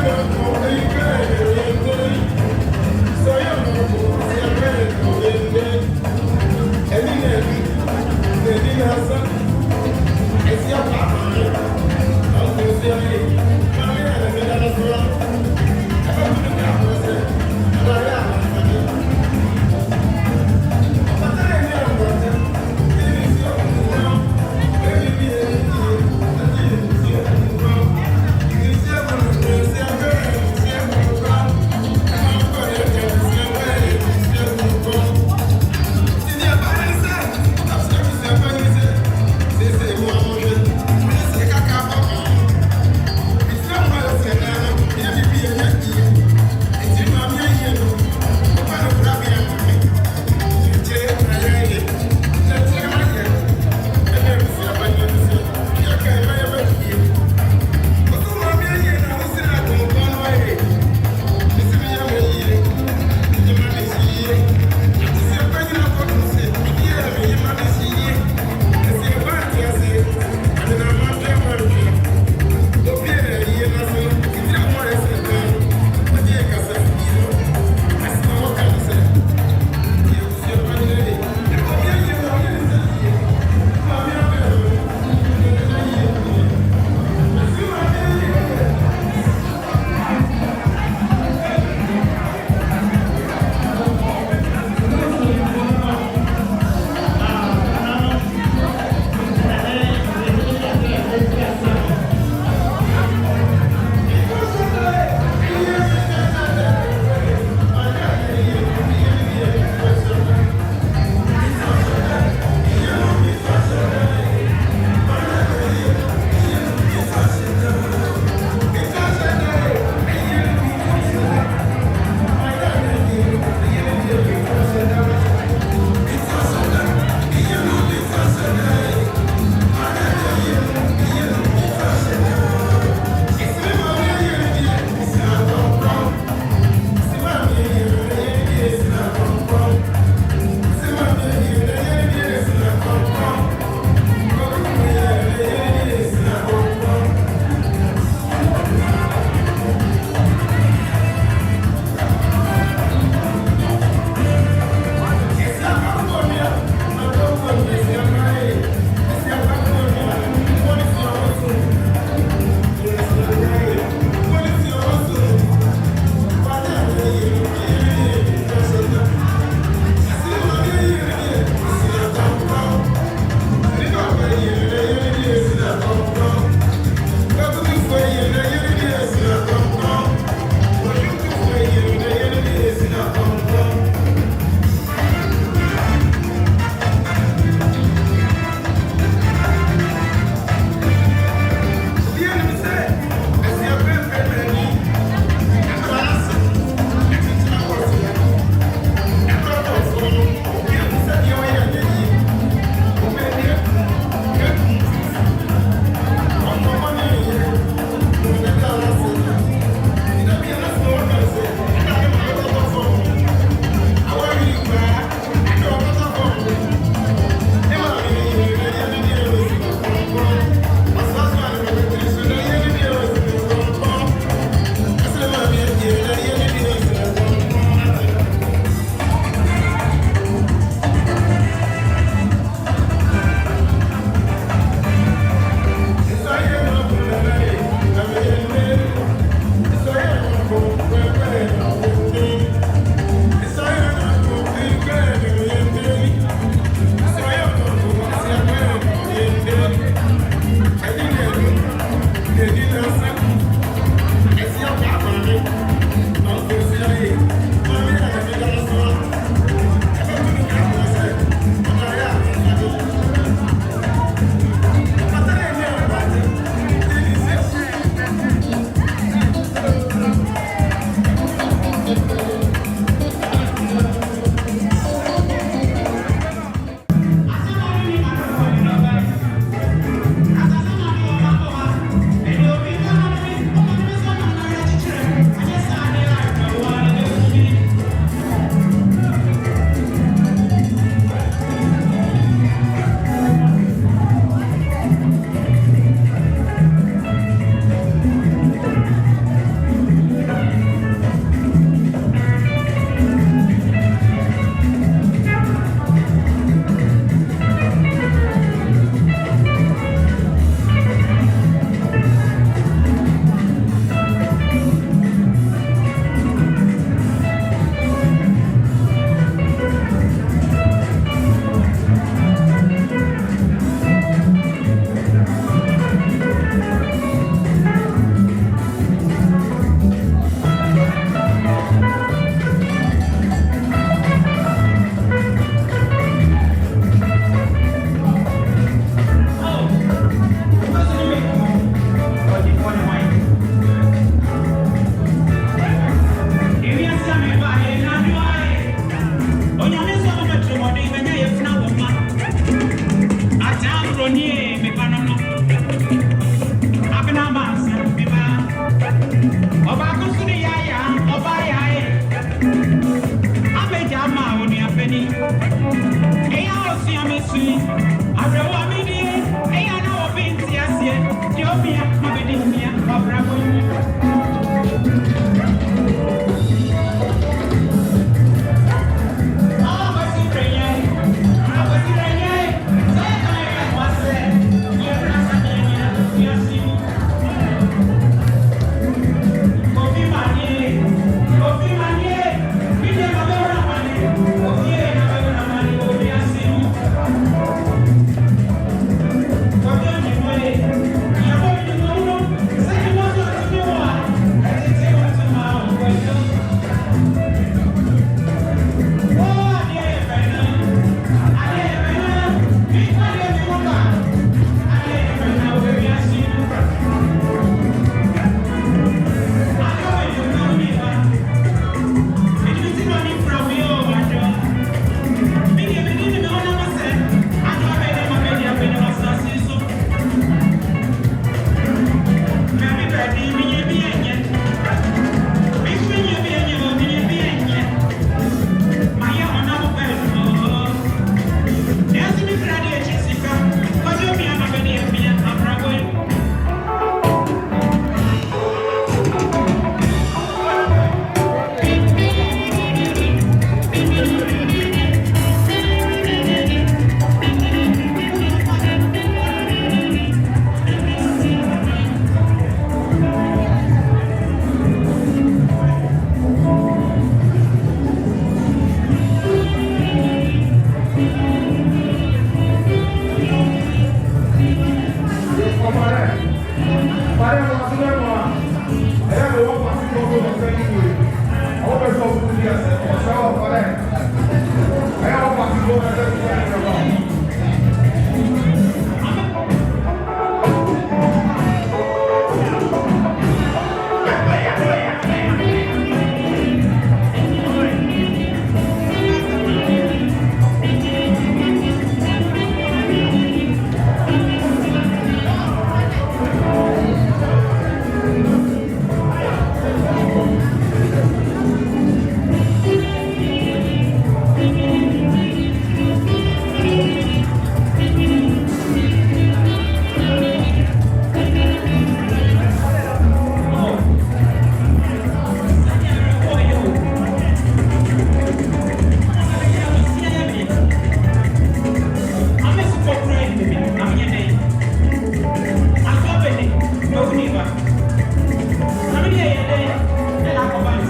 you.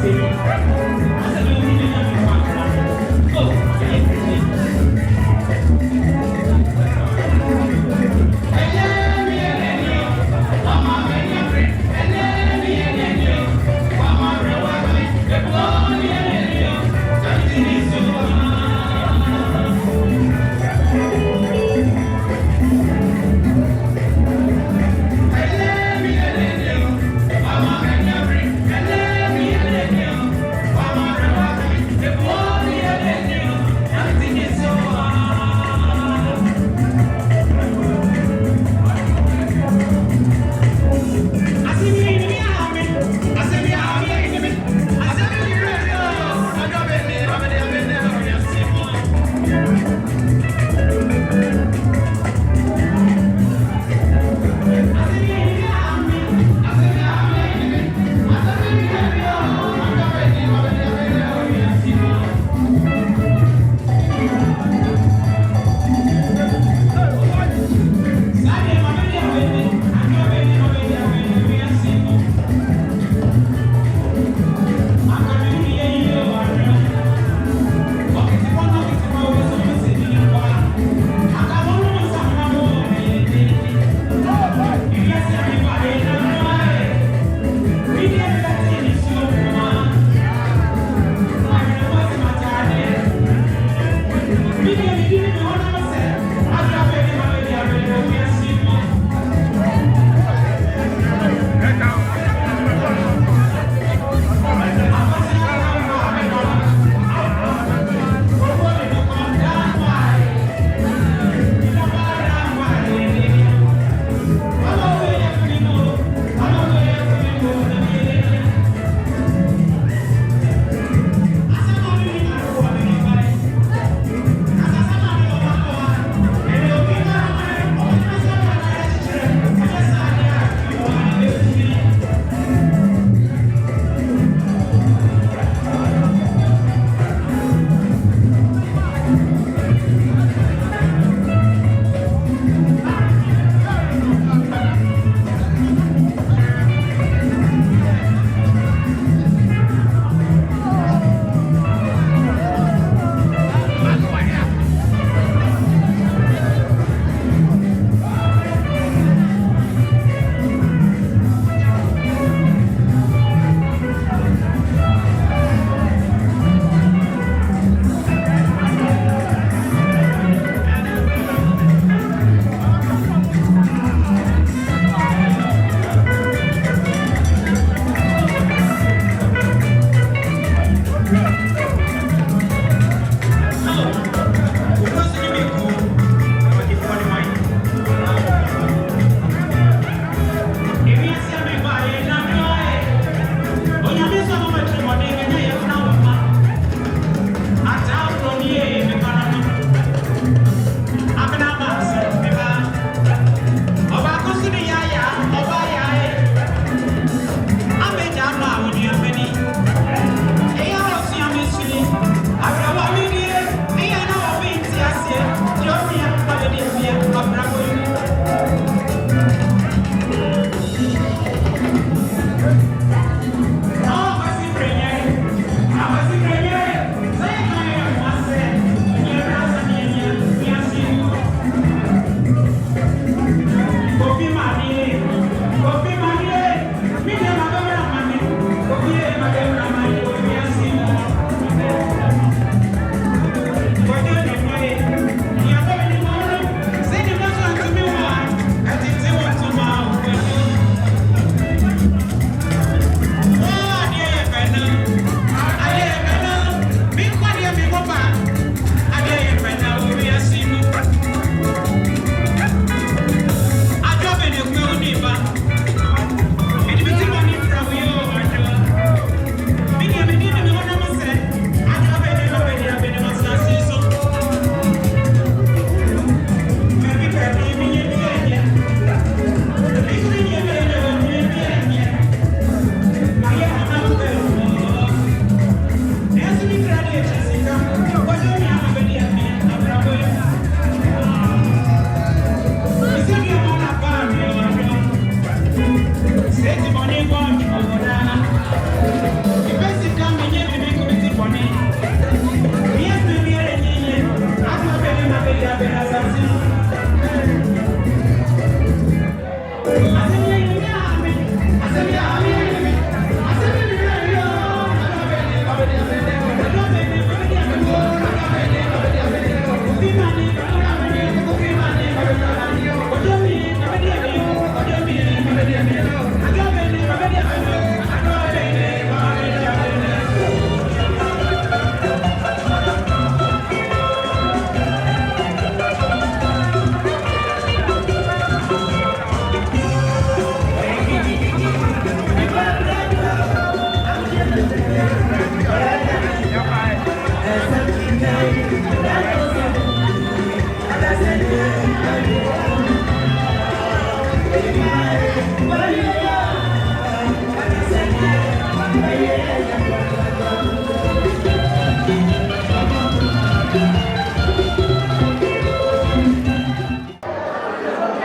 Wow.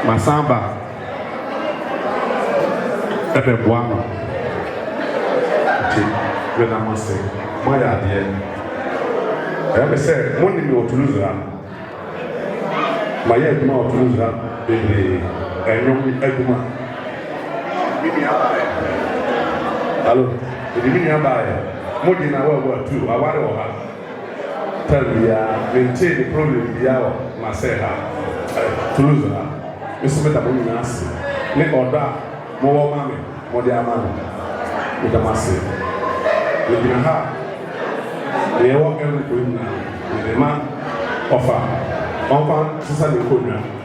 Masamba ebe buano ti we na mo se mo ya de ebe se mo ni mi o Toulouse ha ma ye ma o Toulouse ha bebe enyo eduma bibi aba allo bibi aba mo di na wa tu aware o ha tell me maintain the problem dia o ma se ha Toulouse ha Mr. Metabonas, make order more mammy, more dear man, with the massive. With your heart, they walk everything now, with the man offer, one sister, the corner.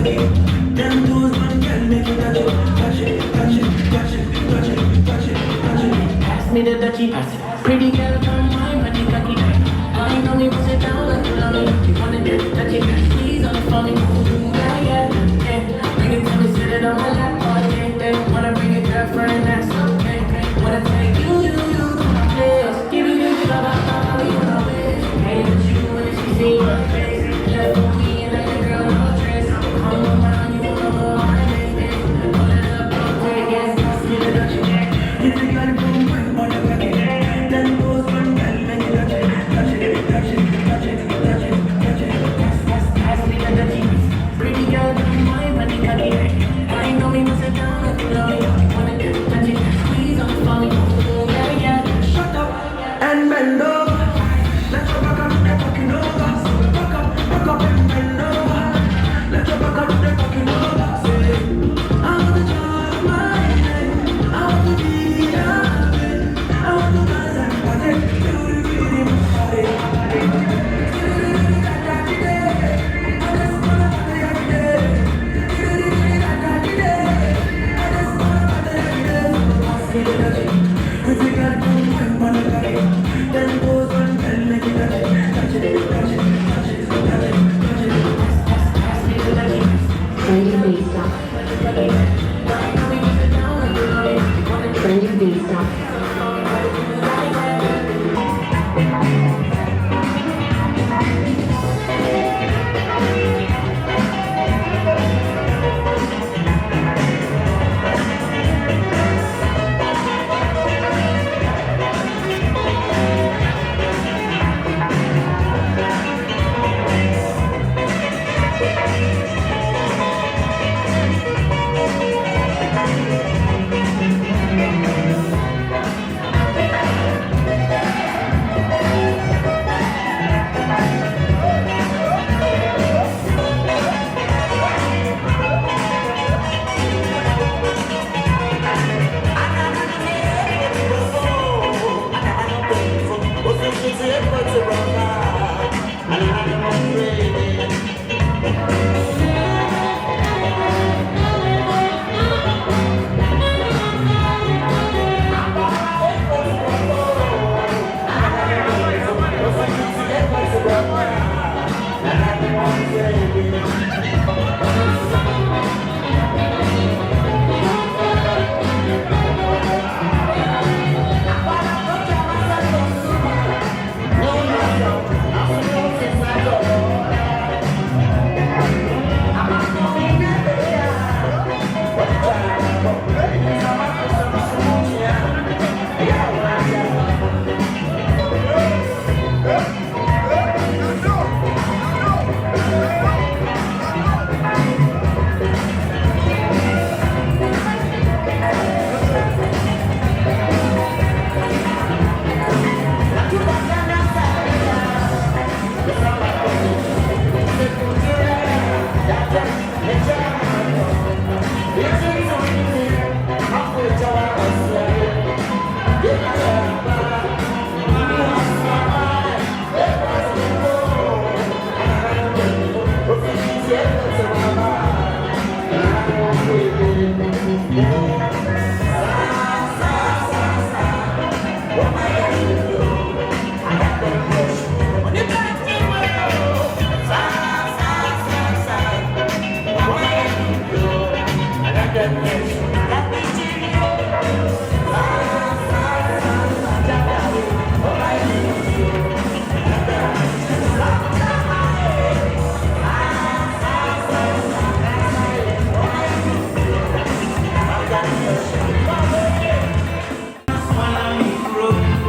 Thank you. me the ducky. Pretty girl, come my money cocky. I know we push it down like you love me. You wanna get touchy, please on the phone. Yeah, yeah, yeah. Bring it to me, sit it on my lap. Oh, yeah, yeah. Wanna bring your girlfriend, that's okay. Wanna take you to my place. Give you the love, you know it. Hey, what you when she see your face. Left me and that girl no dress. I'm around you, know I make it. Pull it up, okay, yes, pass me the ducky. If you got it, boom, boom, on the bucket. Then goes one girl, make it touch it, touch it, touch it, touch it, touch it, touch it. Pass me the ducky. Pretty girl, don't mind money cocky. I know me must sit down like you love me. Wanna get touch it, squeeze on the phone. Yeah, yeah. Shut up and bend over. Let your back up, they're fucking over. Back up and bend over. Let your back up, they're fucking over. Say, I want to join my life. I want to be happy. I want to dance and party. If you got to move on the body, then goes on and make it touch it, touch it, touch it, touch it, touch it, touch it. Pass me the ducky. Trending beat stop. Trending beat stop. Swallow me, bro.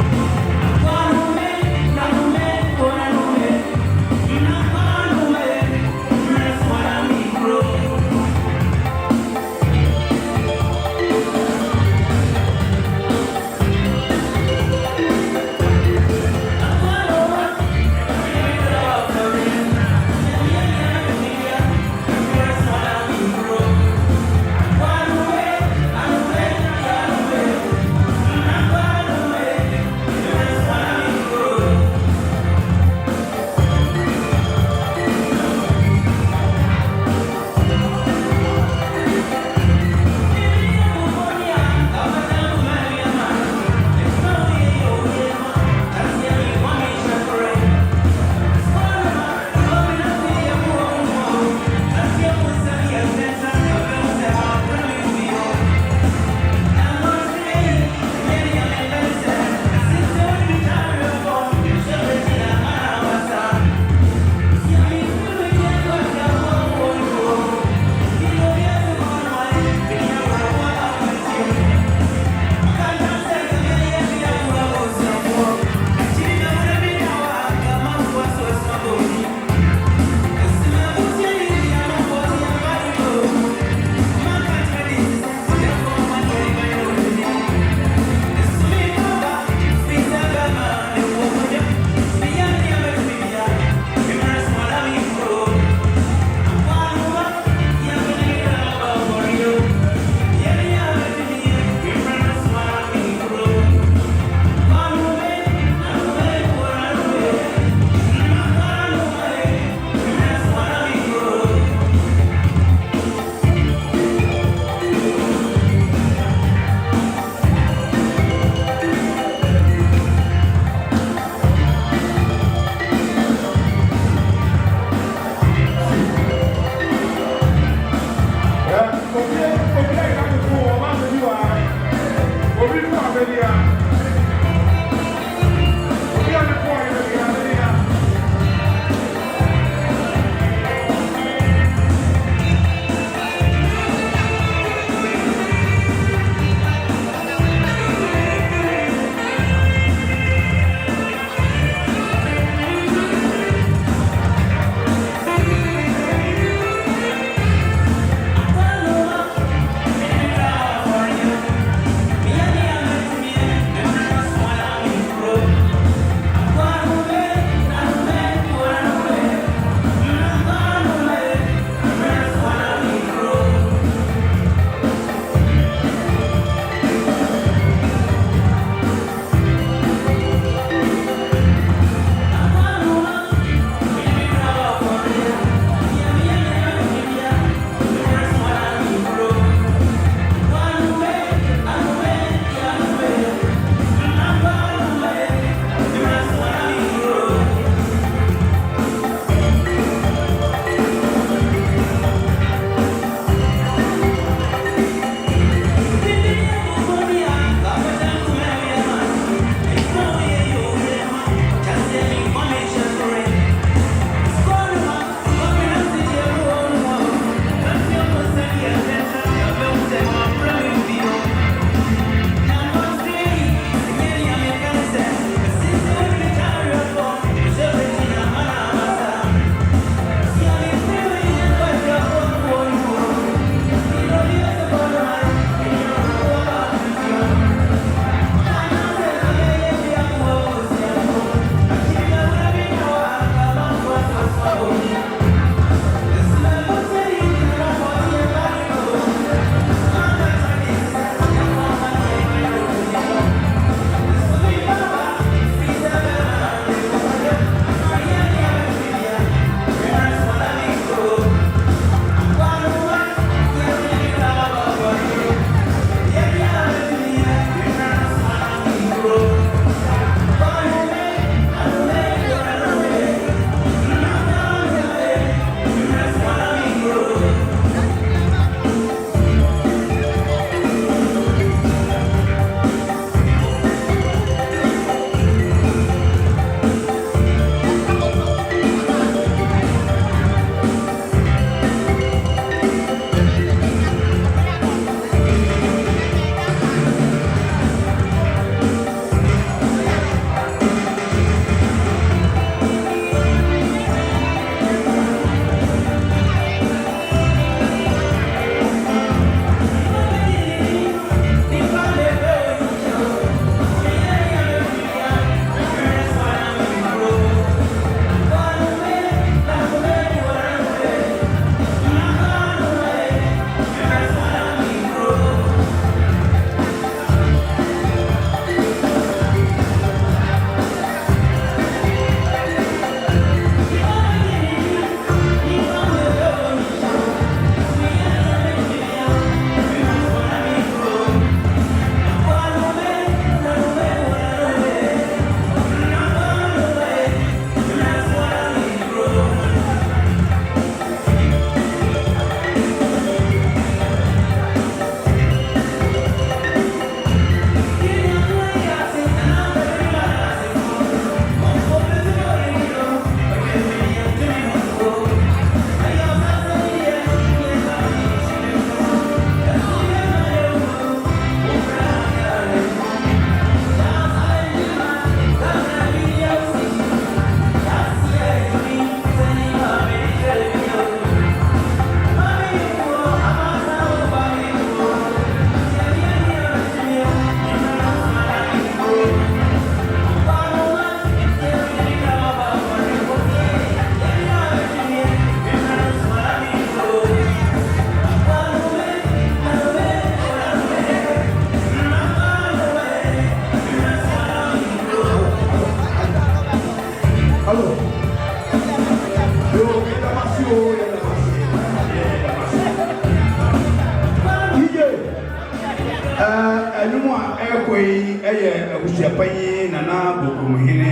Abusuapanyin nana bokumhene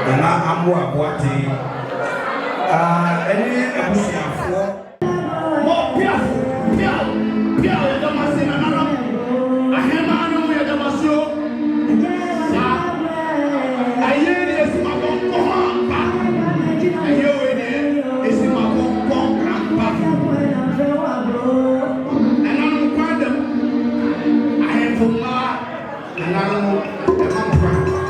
nana ambo aboate any abusuafo mo piafo ya damase nana ahema no ya damasio no ɛma mo kwa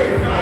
Yeah.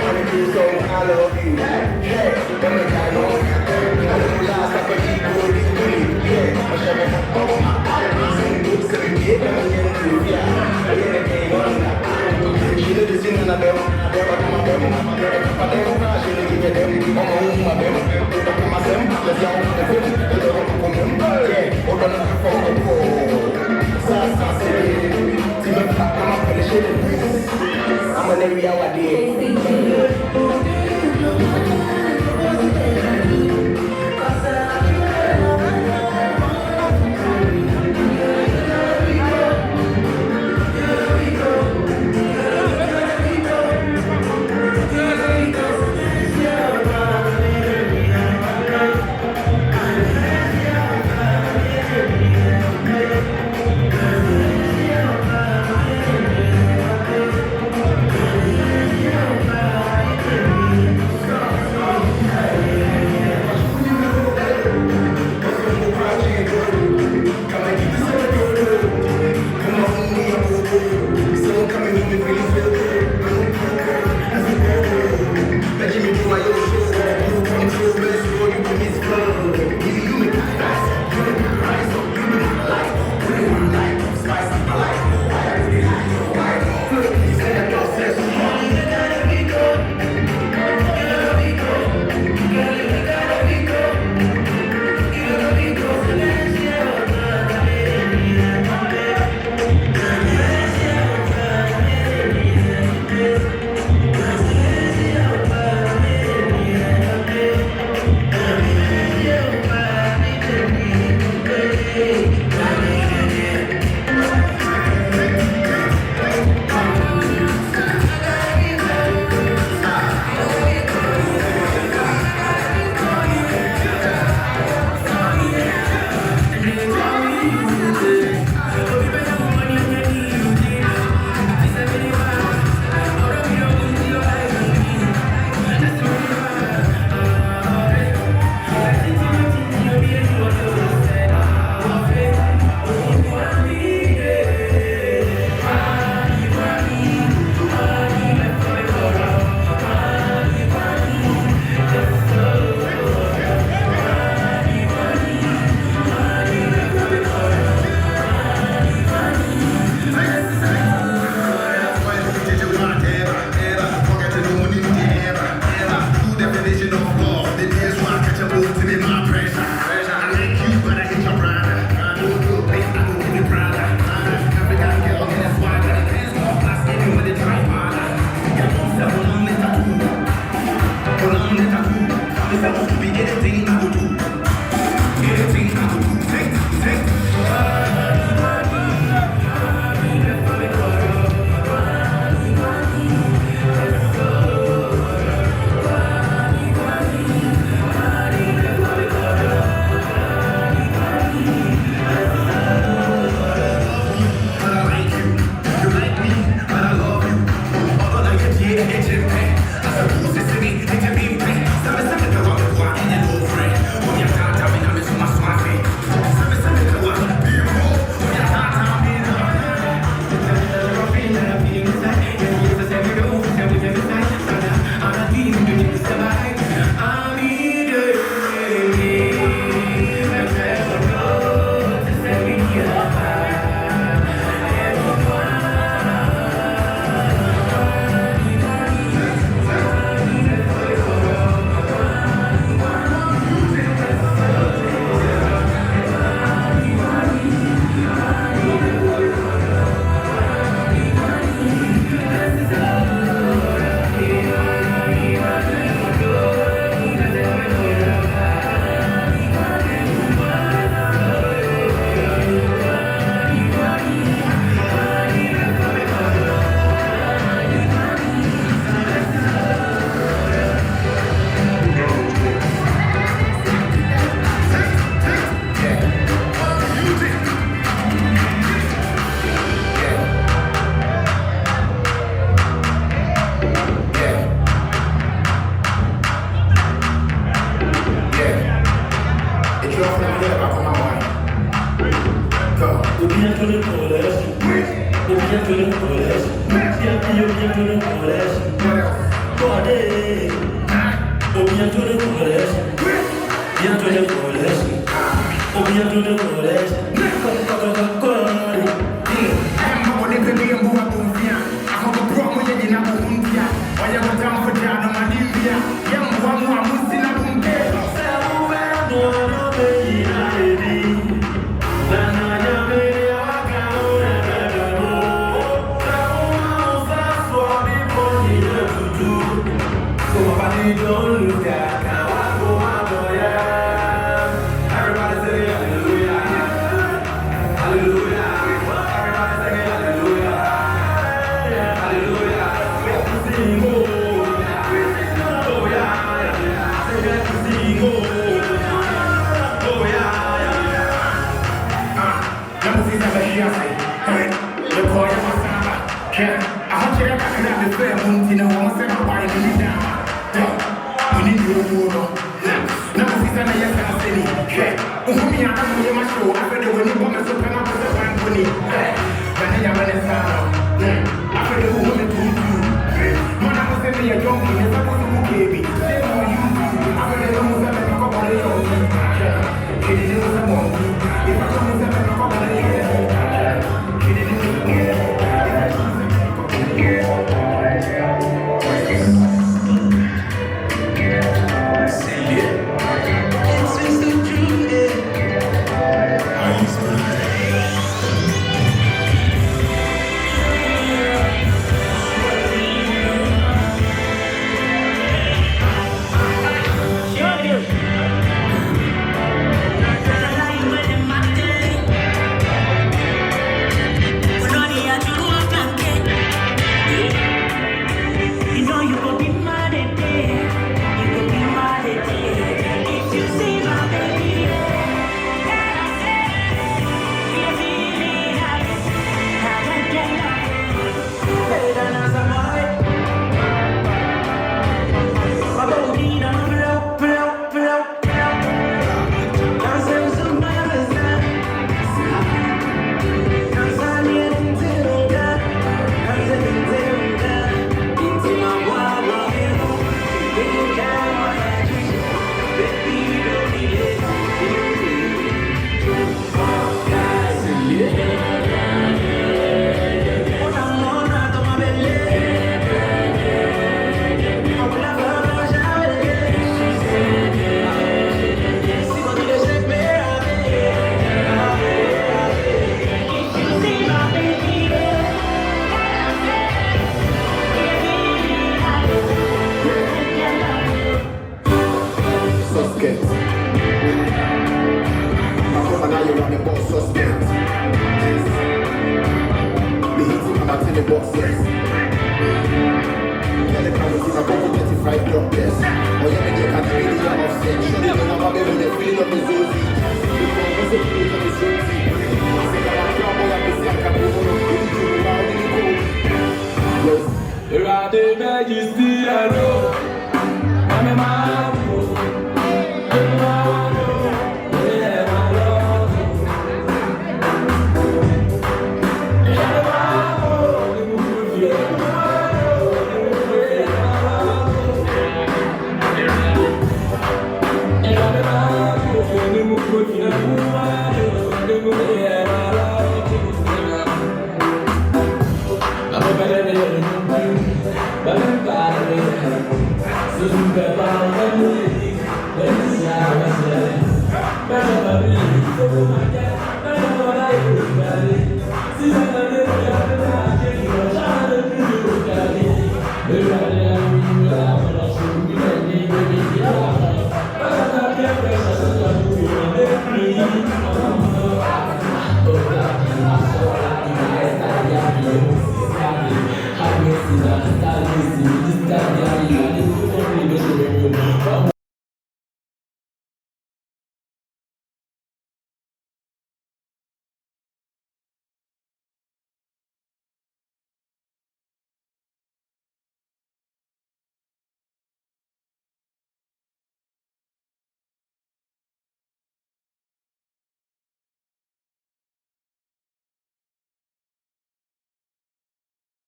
I'm